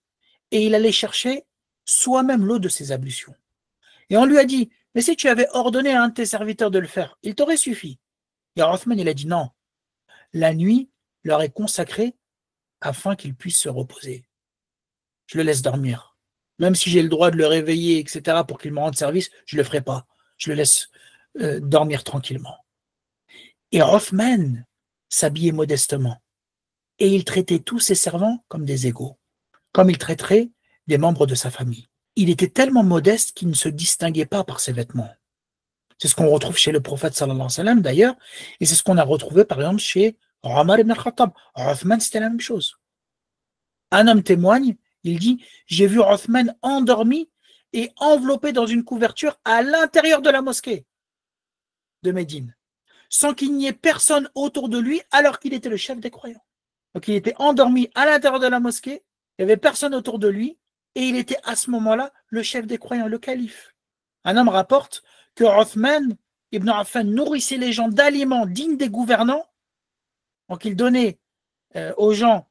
et il allait chercher soi-même l'eau de ses ablutions. Et on lui a dit, mais si tu avais ordonné à un de tes serviteurs de le faire, il t'aurait suffi. Et Othman, il a dit non, la nuit leur est consacrée afin qu'ils puissent se reposer. Je le laisse dormir. Même si j'ai le droit de le réveiller, etc., pour qu'il me rende service, je ne le ferai pas. Je le laisse dormir tranquillement. Et Othman s'habillait modestement. Et il traitait tous ses servants comme des égaux, comme il traiterait des membres de sa famille. Il était tellement modeste qu'il ne se distinguait pas par ses vêtements. C'est ce qu'on retrouve chez le prophète sallallahu alayhi wa sallam d'ailleurs, et c'est ce qu'on a retrouvé par exemple chez Omar ibn al-Khattab. Othman, c'était la même chose. Un homme témoigne, il dit, j'ai vu Othman endormi et enveloppé dans une couverture à l'intérieur de la mosquée de Médine, sans qu'il n'y ait personne autour de lui alors qu'il était le chef des croyants. Donc il était endormi à l'intérieur de la mosquée, il n'y avait personne autour de lui, et il était à ce moment-là le chef des croyants, le calife. Un homme rapporte que Othman ibn Affan nourrissait les gens d'aliments dignes des gouvernants, donc il donnait aux gens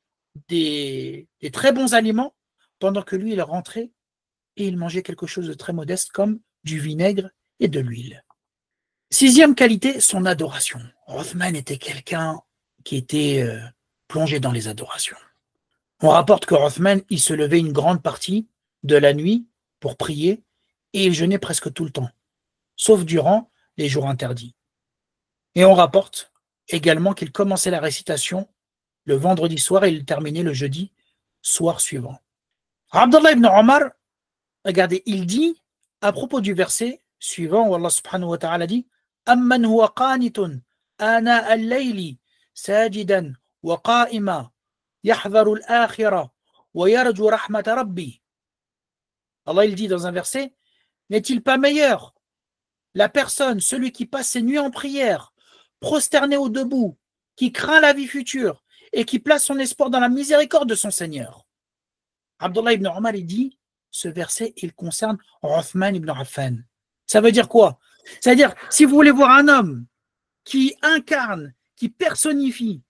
des très bons aliments, pendant que lui il rentrait et il mangeait quelque chose de très modeste comme du vinaigre et de l'huile. Sixième qualité, son adoration. Othman était quelqu'un qui était plongé dans les adorations. On rapporte que Othman, il se levait une grande partie de la nuit pour prier et il jeûnait presque tout le temps, sauf durant les jours interdits. Et on rapporte également qu'il commençait la récitation le vendredi soir et il terminait le jeudi soir suivant. Abdullah ibn Omar, regardez, il dit à propos du verset suivant où Allah subhanahu wa ta'ala dit Amman huwa qanitun ana al-layli sajidan wa qa'ima yahdharu al-akhirah wa yarju rahmata rabbi. Allah il dit dans un verset, n'est-il pas meilleur la personne, celui qui passe ses nuits en prière, prosterné au debout, qui craint la vie future et qui place son espoir dans la miséricorde de son Seigneur. Abdullah ibn Omar il dit, ce verset il concerne Othman ibn Affan. Ça veut dire quoi? C'est-à-dire, si vous voulez voir un homme qui incarne, qui personnifie,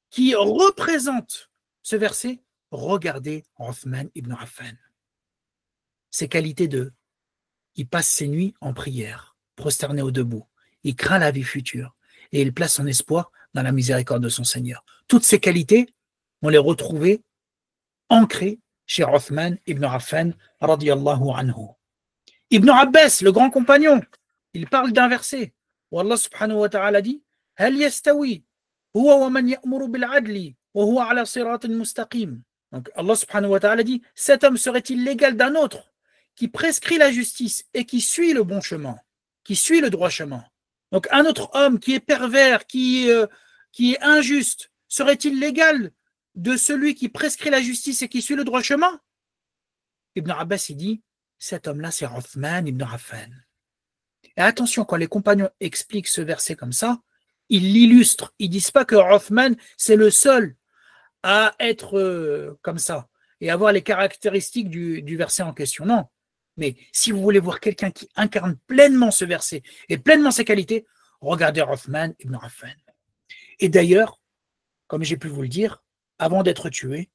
qui représente ce verset, regardez Othman ibn Affan. Ses qualités de il passe ses nuits en prière, prosterné au debout. Il craint la vie future et il place son espoir dans la miséricorde de son Seigneur. Toutes ces qualités, on les retrouvait ancrées chez Othman ibn Affan, radiyallahu anhu. Ibn Abbas, le grand compagnon, il parle d'un verset où Allah subhanahu wa ta'ala dit Hal yastawi huwa wa man ya'muru bil adli wa huwa ala siratin mustaqim. Donc Allah subhanahu wa ta'ala dit cet homme serait-il l'égal d'un autre qui prescrit la justice et qui suit le bon chemin, qui suit le droit chemin. Donc un autre homme qui est pervers, qui est injuste, serait-il l'égal de celui qui prescrit la justice et qui suit le droit chemin? Ibn Abbas il dit, cet homme-là c'est Othman ibn Affan. Et attention, quand les compagnons expliquent ce verset comme ça, ils l'illustrent. Ils ne disent pas que Othman c'est le seul à être comme ça et avoir les caractéristiques du verset en question. Non. Mais si vous voulez voir quelqu'un qui incarne pleinement ce verset et pleinement ses qualités, regardez Othman ibn Affan. Et d'ailleurs, comme j'ai pu vous le dire, avant d'être tué,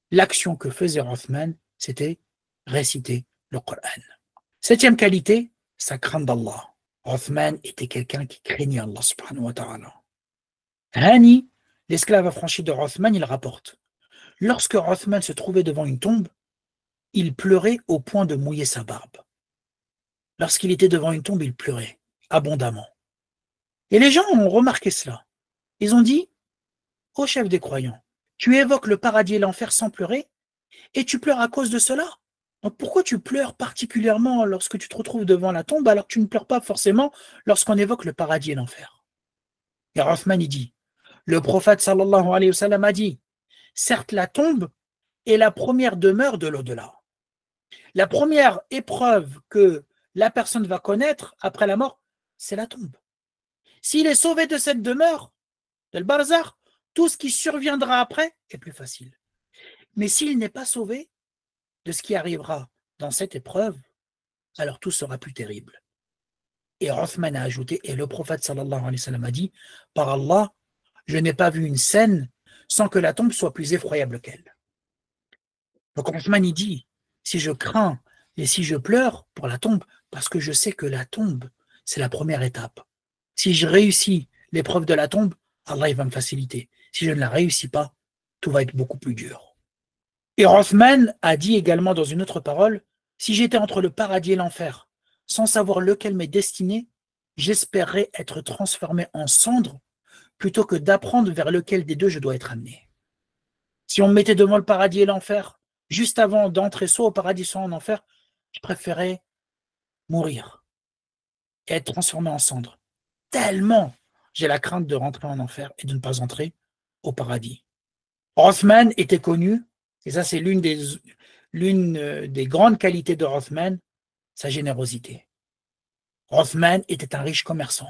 l'action que faisait Othman, c'était réciter le Coran. Septième qualité, sa crainte d'Allah. Othman était quelqu'un qui craignait Allah subhanahu wa ta'ala. Hani, l'esclave affranchi de Othman, il rapporte. Lorsque Othman se trouvait devant une tombe, il pleurait au point de mouiller sa barbe. Lorsqu'il était devant une tombe, il pleurait abondamment. Et les gens ont remarqué cela. Ils ont dit, ô chef des croyants, tu évoques le paradis et l'enfer sans pleurer, et tu pleures à cause de cela. Donc pourquoi tu pleures particulièrement lorsque tu te retrouves devant la tombe, alors que tu ne pleures pas forcément lorsqu'on évoque le paradis et l'enfer? Et Othman il dit, le prophète sallallahu alayhi wa sallam a dit, certes la tombe est la première demeure de l'au-delà. La première épreuve que la personne va connaître après la mort, c'est la tombe. S'il est sauvé de cette demeure, de l'barzakh, tout ce qui surviendra après est plus facile. Mais s'il n'est pas sauvé de ce qui arrivera dans cette épreuve, alors tout sera plus terrible. Et Othman a ajouté, et le prophète sallallahu alayhi wa sallam a dit, par Allah, je n'ai pas vu une scène sans que la tombe soit plus effroyable qu'elle. Donc Othman il dit, si je crains et si je pleure pour la tombe, parce que je sais que la tombe, c'est la première étape. Si je réussis l'épreuve de la tombe, Allah il va me faciliter. Si je ne la réussis pas, tout va être beaucoup plus dur. Et Rothman a dit également dans une autre parole, si j'étais entre le paradis et l'enfer, sans savoir lequel m'est destiné, j'espérerais être transformé en cendre plutôt que d'apprendre vers lequel des deux je dois être amené. Si on me mettait devant le paradis et l'enfer, juste avant d'entrer soit au paradis, soit en enfer, je préférais mourir et être transformé en cendre. Tellement j'ai la crainte de rentrer en enfer et de ne pas entrer au paradis. Rothman était connu, et ça c'est l'une des grandes qualités de Rothman, sa générosité. Rothman était un riche commerçant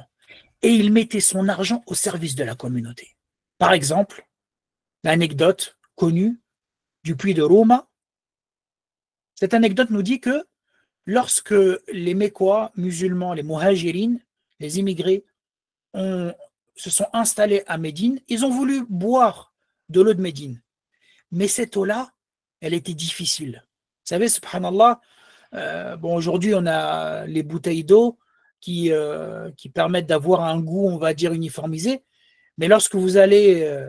et il mettait son argent au service de la communauté. Par exemple, l'anecdote connue du puits de Roma, cette anecdote nous dit que lorsque les Mécois musulmans, les Muhajirines, les immigrés, se sont installés à Médine, ils ont voulu boire de l'eau de Médine. Mais cette eau-là, elle était difficile. Vous savez, subhanallah, aujourd'hui, on a les bouteilles d'eau qui permettent d'avoir un goût, on va dire, uniformisé. Mais lorsque vous alliez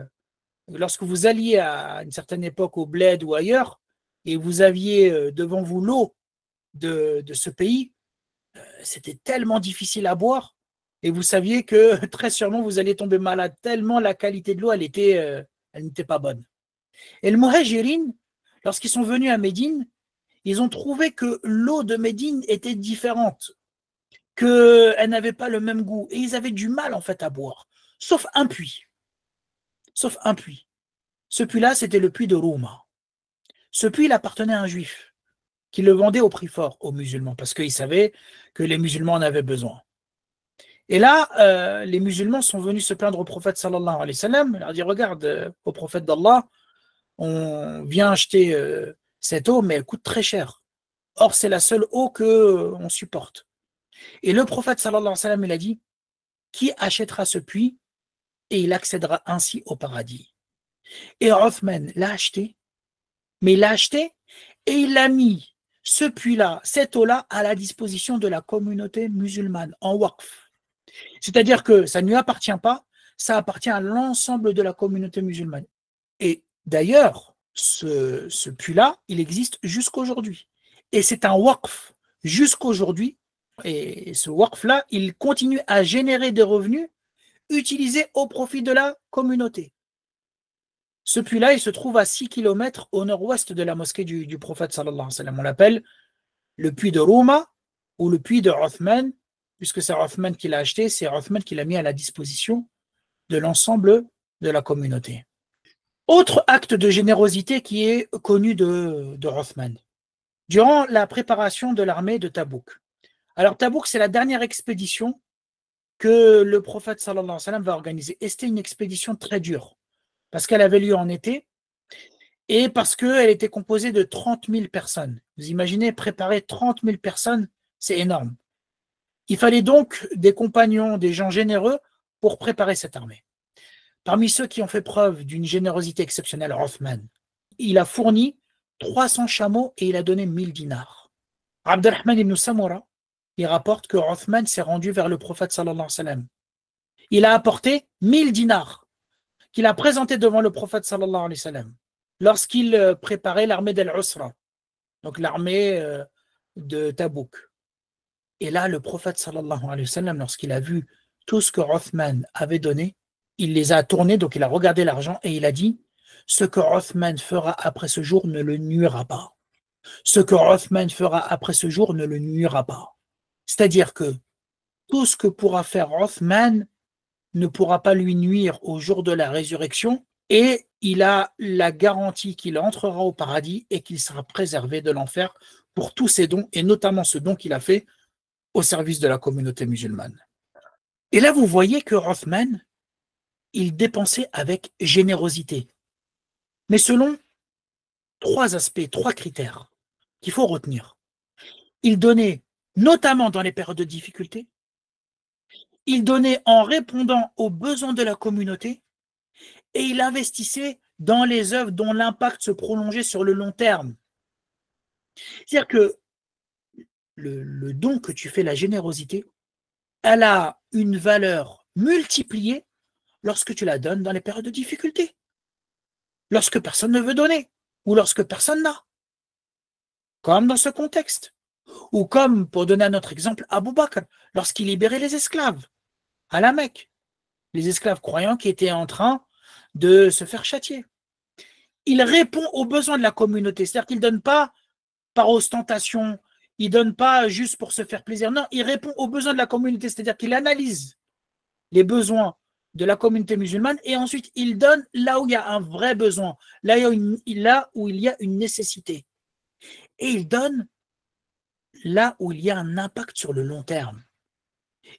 à une certaine époque au Bled ou ailleurs, et vous aviez devant vous l'eau de ce pays, c'était tellement difficile à boire, et vous saviez que très sûrement vous alliez tomber malade, tellement la qualité de l'eau, elle n'était pas bonne. Et le Muhajirin, lorsqu'ils sont venus à Médine, ils ont trouvé que l'eau de Médine était différente, qu'elle n'avait pas le même goût, et ils avaient du mal en fait à boire, sauf un puits. Sauf un puits. Ce puits-là, c'était le puits de Rouma. Ce puits, il appartenait à un juif qui le vendait au prix fort aux musulmans, parce qu'il savait que les musulmans en avaient besoin. Et là, les musulmans sont venus se plaindre au prophète sallallahu alayhi wa sallam. Il leur dit, regarde, au prophète d'Allah, on vient acheter cette eau, mais elle coûte très cher. Or, c'est la seule eau qu'on supporte. Et le prophète sallallahu alayhi wa sallam, il a dit, qui achètera ce puits et il accédera ainsi au paradis. Et Othman l'a acheté, mais il l'a acheté et il a mis ce puits-là, cette eau-là, à la disposition de la communauté musulmane, en waqf. C'est-à-dire que ça ne lui appartient pas, ça appartient à l'ensemble de la communauté musulmane. Et d'ailleurs, ce puits-là, il existe jusqu'aujourd'hui. Et c'est un waqf jusqu'aujourd'hui. Et ce waqf-là, il continue à générer des revenus utilisés au profit de la communauté. Ce puits-là, il se trouve à 6 km au nord-ouest de la mosquée du prophète sallallahu alayhi wa sallam. On l'appelle le puits de Rouma ou le puits de Othman, puisque c'est Othman qui l'a acheté, c'est Othman qui l'a mis à la disposition de l'ensemble de la communauté. Autre acte de générosité qui est connu de Othman. Durant la préparation de l'armée de Tabouk. Alors Tabouk, c'est la dernière expédition que le prophète sallallahu alayhi wa sallam va organiser. Et c'était une expédition très dure, parce qu'elle avait lieu en été, et parce qu'elle était composée de 30 000 personnes. Vous imaginez, préparer 30 000 personnes, c'est énorme. Il fallait donc des compagnons, des gens généreux pour préparer cette armée. Parmi ceux qui ont fait preuve d'une générosité exceptionnelle, Othman, il a fourni 300 chameaux et il a donné 1000 dinars. Abdurrahman ibn Samura, il rapporte que Othman s'est rendu vers le prophète sallallahu alayhi wa sallam. Il a apporté 1000 dinars qu'il a présenté devant le prophète sallallahu alayhi wa sallam lorsqu'il préparait l'armée d'Al-Usra, donc l'armée de Tabouk. Et là, le prophète sallallahu alayhi wa sallam, lorsqu'il a vu tout ce que Othman avait donné, il les a tournés, donc il a regardé l'argent et il a dit, ce que Othman fera après ce jour ne le nuira pas. Ce que Othman fera après ce jour ne le nuira pas. C'est-à-dire que tout ce que pourra faire Othman ne pourra pas lui nuire au jour de la résurrection, et il a la garantie qu'il entrera au paradis et qu'il sera préservé de l'enfer pour tous ses dons, et notamment ce don qu'il a fait au service de la communauté musulmane. Et là, vous voyez que Othman, il dépensait avec générosité, mais selon 3 aspects, 3 critères qu'il faut retenir. Il donnait notamment dans les périodes de difficulté, il donnait en répondant aux besoins de la communauté, et il investissait dans les œuvres dont l'impact se prolongeait sur le long terme. C'est-à-dire que le don que tu fais, la générosité, elle a une valeur multipliée lorsque tu la donnes dans les périodes de difficulté, lorsque personne ne veut donner, ou lorsque personne n'a, comme dans ce contexte. Ou comme, pour donner un autre exemple, Abu Bakr, lorsqu'il libérait les esclaves à la Mecque, les esclaves croyants qui étaient en train de se faire châtier. Il répond aux besoins de la communauté, c'est-à-dire qu'il ne donne pas par ostentation, il ne donne pas juste pour se faire plaisir, non, il répond aux besoins de la communauté, c'est-à-dire qu'il analyse les besoins de la communauté musulmane et ensuite il donne là où il y a un vrai besoin, là où il y a une nécessité. Et il donne là où il y a un impact sur le long terme.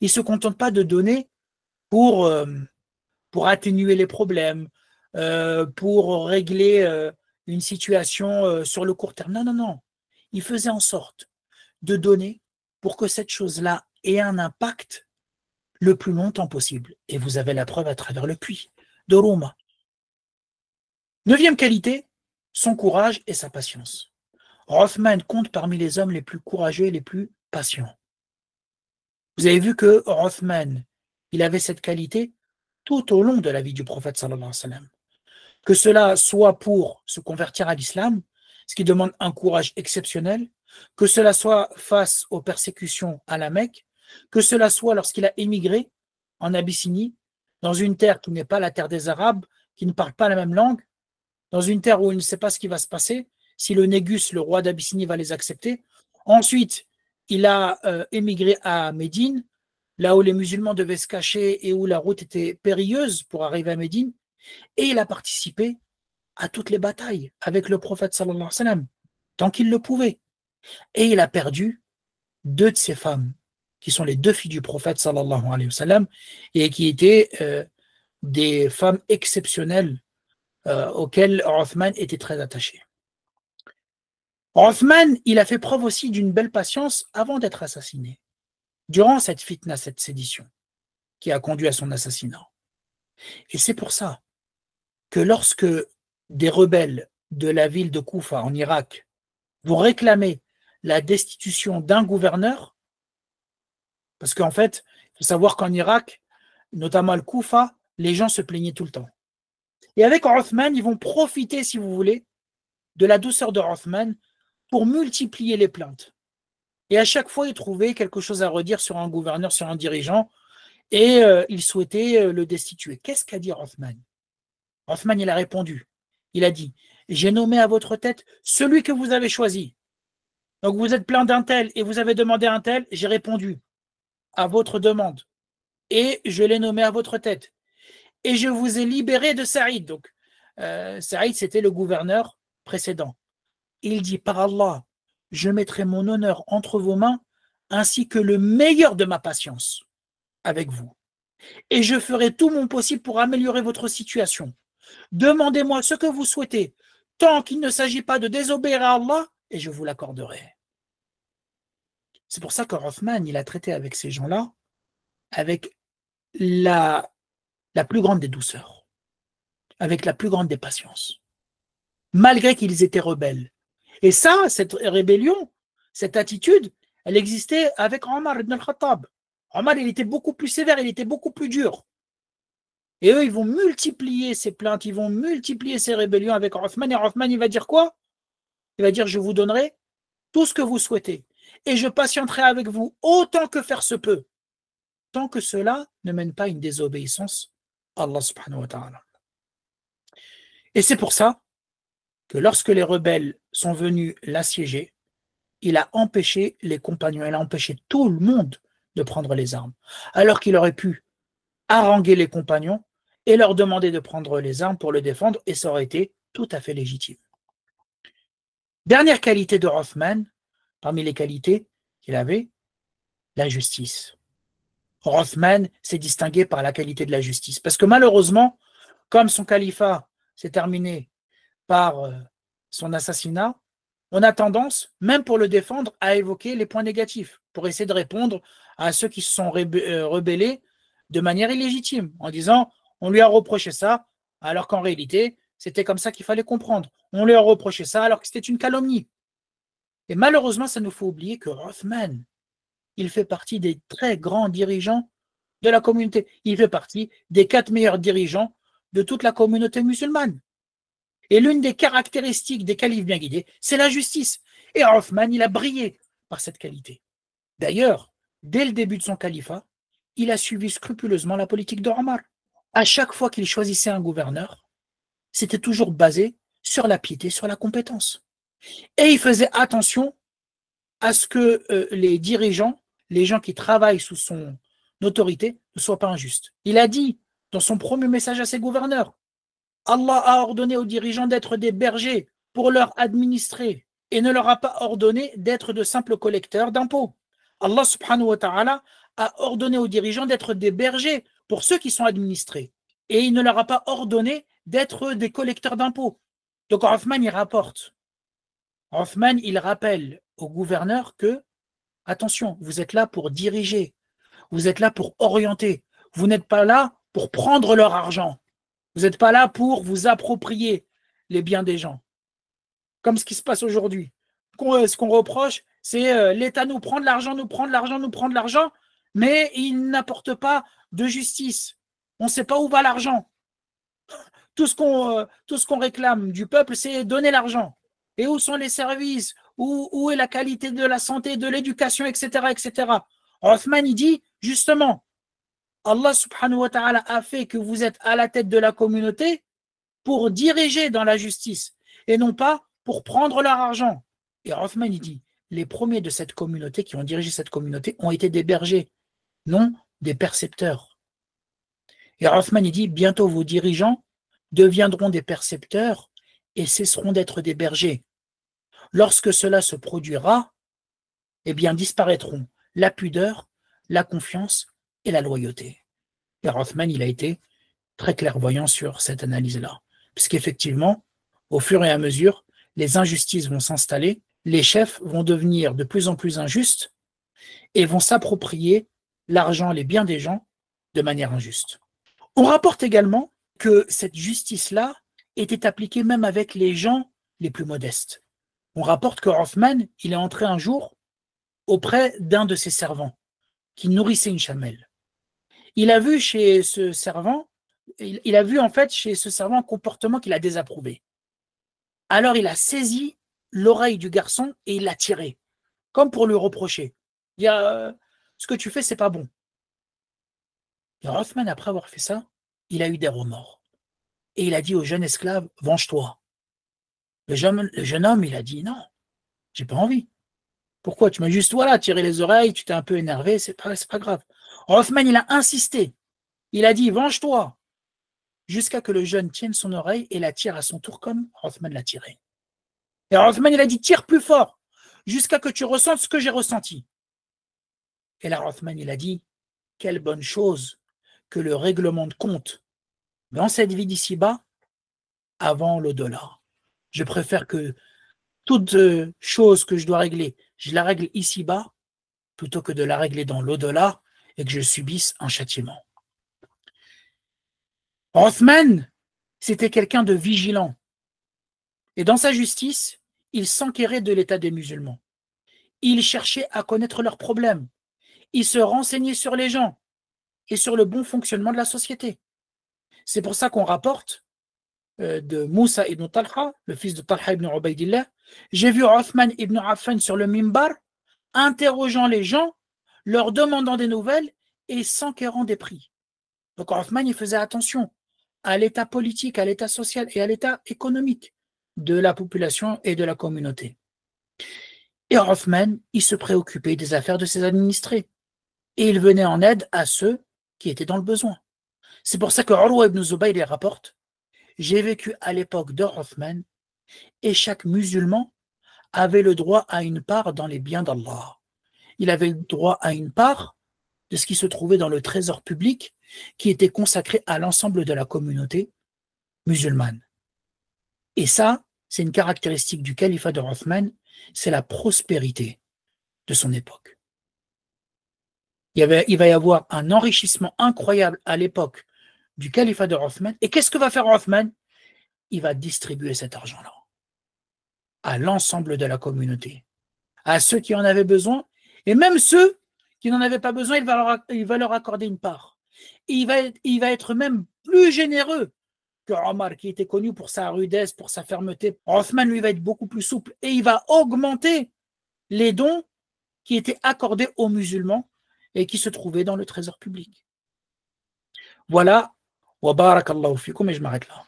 Il ne se contente pas de donner pour atténuer les problèmes, pour régler une situation sur le court terme. Non, non, non. Il faisait en sorte de donner pour que cette chose-là ait un impact le plus longtemps possible. Et vous avez la preuve à travers le puits de Roma. 9e qualité, son courage et sa patience. Othman compte parmi les hommes les plus courageux et les plus patients. Vous avez vu que Othman, il avait cette qualité tout au long de la vie du prophète sallallahu alayhi wa sallam. Que cela soit pour se convertir à l'islam, ce qui demande un courage exceptionnel, que cela soit face aux persécutions à la Mecque, que cela soit lorsqu'il a émigré en Abyssinie, dans une terre qui n'est pas la terre des Arabes, qui ne parle pas la même langue, dans une terre où il ne sait pas ce qui va se passer, si le Négus, le roi d'Abyssinie, va les accepter. Ensuite, il a émigré à Médine, là où les musulmans devaient se cacher et où la route était périlleuse pour arriver à Médine, et il a participé à toutes les batailles avec le prophète sallallahu alayhi wa sallam, tant qu'il le pouvait. Et il a perdu 2 de ses femmes, qui sont les 2 filles du prophète sallallahu alayhi wa sallam, et qui étaient des femmes exceptionnelles auxquelles Othman était très attaché. Othman, il a fait preuve aussi d'une belle patience avant d'être assassiné, durant cette fitna, cette sédition, qui a conduit à son assassinat. Et c'est pour ça que lorsque des rebelles de la ville de Koufa en Irak vont réclamer la destitution d'un gouverneur, parce qu'en fait, il faut savoir qu'en Irak, notamment à Koufa, les gens se plaignaient tout le temps. Et avec Othman, ils vont profiter, si vous voulez, de la douceur de Othman pour multiplier les plaintes. Et à chaque fois, ils trouvaient quelque chose à redire sur un gouverneur, sur un dirigeant, et ils souhaitaient le destituer. Qu'est-ce qu'a dit Othman? Othman, il a répondu. Il a dit, j'ai nommé à votre tête celui que vous avez choisi. Donc vous êtes plein d'un tel et vous avez demandé un tel, j'ai répondu à votre demande. Et je l'ai nommé à votre tête. Et je vous ai libéré de Saïd. Donc, Saïd, c'était le gouverneur précédent. Il dit, par Allah, je mettrai mon honneur entre vos mains, ainsi que le meilleur de ma patience avec vous. Et je ferai tout mon possible pour améliorer votre situation. Demandez-moi ce que vous souhaitez, tant qu'il ne s'agit pas de désobéir à Allah, et je vous l'accorderai. C'est pour ça que Othman, il a traité avec ces gens-là avec la plus grande des douceurs, avec la plus grande des patiences, malgré qu'ils étaient rebelles. Et ça, cette rébellion, cette attitude, elle existait avec Omar ibn al-Khattab. Omar, il était beaucoup plus sévère, il était beaucoup plus dur. Et eux, ils vont multiplier ces plaintes, ils vont multiplier ces rébellions avec Othman. Et Othman, il va dire quoi? Il va dire, je vous donnerai tout ce que vous souhaitez. Et je patienterai avec vous autant que faire se peut, tant que cela ne mène pas à une désobéissance à Allah subhanahu wa ta'ala. Et c'est pour ça que lorsque les rebelles sont venus l'assiéger, il a empêché les compagnons, il a empêché tout le monde de prendre les armes, alors qu'il aurait pu haranguer les compagnons et leur demander de prendre les armes pour le défendre, et ça aurait été tout à fait légitime. Dernière qualité de Othman, parmi les qualités qu'il avait, la justice. Othman s'est distingué par la qualité de la justice, parce que malheureusement, comme son califat s'est terminé par son assassinat, on a tendance, même pour le défendre, à évoquer les points négatifs, pour essayer de répondre à ceux qui se sont rebellés de manière illégitime, en disant on lui a reproché ça, alors qu'en réalité, c'était comme ça qu'il fallait comprendre. On lui a reproché ça, alors que c'était une calomnie. Et malheureusement, ça nous fait oublier que Othman, il fait partie des très grands dirigeants de la communauté. Il fait partie des 4 meilleurs dirigeants de toute la communauté musulmane. Et l'une des caractéristiques des califes bien guidés, c'est la justice. Et Othman, il a brillé par cette qualité. D'ailleurs, dès le début de son califat, il a suivi scrupuleusement la politique de Omar. À chaque fois qu'il choisissait un gouverneur, c'était toujours basé sur la piété, sur la compétence. Et il faisait attention à ce que les dirigeants, les gens qui travaillent sous son autorité, ne soient pas injustes. Il a dit dans son premier message à ses gouverneurs, Allah a ordonné aux dirigeants d'être des bergers pour leur administrer et ne leur a pas ordonné d'être de simples collecteurs d'impôts. Allah subhanahu wa ta'ala a ordonné aux dirigeants d'être des bergers pour ceux qui sont administrés et il ne leur a pas ordonné d'être des collecteurs d'impôts. Donc Othman, il rapporte. Othman, il rappelle au gouverneur que, attention, vous êtes là pour diriger, vous êtes là pour orienter, vous n'êtes pas là pour prendre leur argent, vous n'êtes pas là pour vous approprier les biens des gens, comme ce qui se passe aujourd'hui. Ce qu'on reproche, c'est l'État nous prend de l'argent, nous prend de l'argent, nous prend de l'argent, mais il n'apporte pas de justice. On ne sait pas où va l'argent. Tout ce qu'on réclame du peuple, c'est donner l'argent. Et où sont les services? Où est la qualité de la santé, de l'éducation, etc., etc. Othman, il dit, justement, Allah subhanahu wa ta'ala a fait que vous êtes à la tête de la communauté pour diriger dans la justice et non pas pour prendre leur argent. Et Othman, il dit, les premiers de cette communauté qui ont dirigé cette communauté ont été des bergers, non des percepteurs. Et Othman, il dit, bientôt vos dirigeants deviendront des percepteurs et cesseront d'être des bergers. Lorsque cela se produira, eh bien disparaîtront la pudeur, la confiance et la loyauté. Et Othman, il a été très clairvoyant sur cette analyse-là. Puisqu'effectivement, au fur et à mesure, les injustices vont s'installer, les chefs vont devenir de plus en plus injustes et vont s'approprier l'argent, les biens des gens de manière injuste. On rapporte également que cette justice-là était appliquée même avec les gens les plus modestes. On rapporte que Othman, il est entré un jour auprès d'un de ses servants qui nourrissait une chamelle. Il a vu chez ce servant, il a vu en fait chez ce servant un comportement qu'il a désapprouvé. Alors il a saisi l'oreille du garçon et il l'a tiré, comme pour lui reprocher. Il y a ce que tu fais, c'est pas bon. Et Othman, après avoir fait ça, il a eu des remords. Et il a dit au jeune esclave, venge-toi. Le jeune homme, il a dit, non, j'ai pas envie. Pourquoi? Tu m'as juste tiré les oreilles, tu t'es un peu énervé, c'est pas grave. Othman, il a insisté. Il a dit, venge-toi. Jusqu'à que le jeune tienne son oreille et la tire à son tour comme Othman l'a tiré. Et Othman, il a dit, tire plus fort, jusqu'à que tu ressentes ce que j'ai ressenti. Et là, Othman, il a dit, quelle bonne chose que le règlement de compte dans cette vie d'ici-bas avant l'au-delà. Je préfère que toute chose que je dois régler, je la règle ici-bas, plutôt que de la régler dans l'au-delà et que je subisse un châtiment. Othman, c'était quelqu'un de vigilant. Et dans sa justice, il s'enquérait de l'état des musulmans. Il cherchait à connaître leurs problèmes. Il se renseignait sur les gens et sur le bon fonctionnement de la société. C'est pour ça qu'on rapporte de Moussa ibn Talha, le fils de Talha ibn Ubaydillah, j'ai vu Othman ibn Affan sur le mimbar, interrogeant les gens, leur demandant des nouvelles et s'enquérant des prix. Donc Othman, il faisait attention à l'état politique, à l'état social et à l'état économique de la population et de la communauté. Et Othman, il se préoccupait des affaires de ses administrés. Et il venait en aide à ceux qui étaient dans le besoin. C'est pour ça que Urwa ibn Zubayr les rapporte. J'ai vécu à l'époque de Othman et chaque musulman avait le droit à une part dans les biens d'Allah. Il avait le droit à une part de ce qui se trouvait dans le trésor public qui était consacré à l'ensemble de la communauté musulmane. Et ça, c'est une caractéristique du califat de Othman, c'est la prospérité de son époque. Il va y avoir un enrichissement incroyable à l'époque du califat de Othman. Et qu'est-ce que va faire Othman? Il va distribuer cet argent-là à l'ensemble de la communauté, à ceux qui en avaient besoin, et même ceux qui n'en avaient pas besoin, il va leur accorder une part. Et il va être même plus généreux que Omar, qui était connu pour sa rudesse, pour sa fermeté, Othman, lui, va être beaucoup plus souple et il va augmenter les dons qui étaient accordés aux musulmans et qui se trouvaient dans le trésor public. Voilà. Wa barakallahu fikum, et je m'arrête là.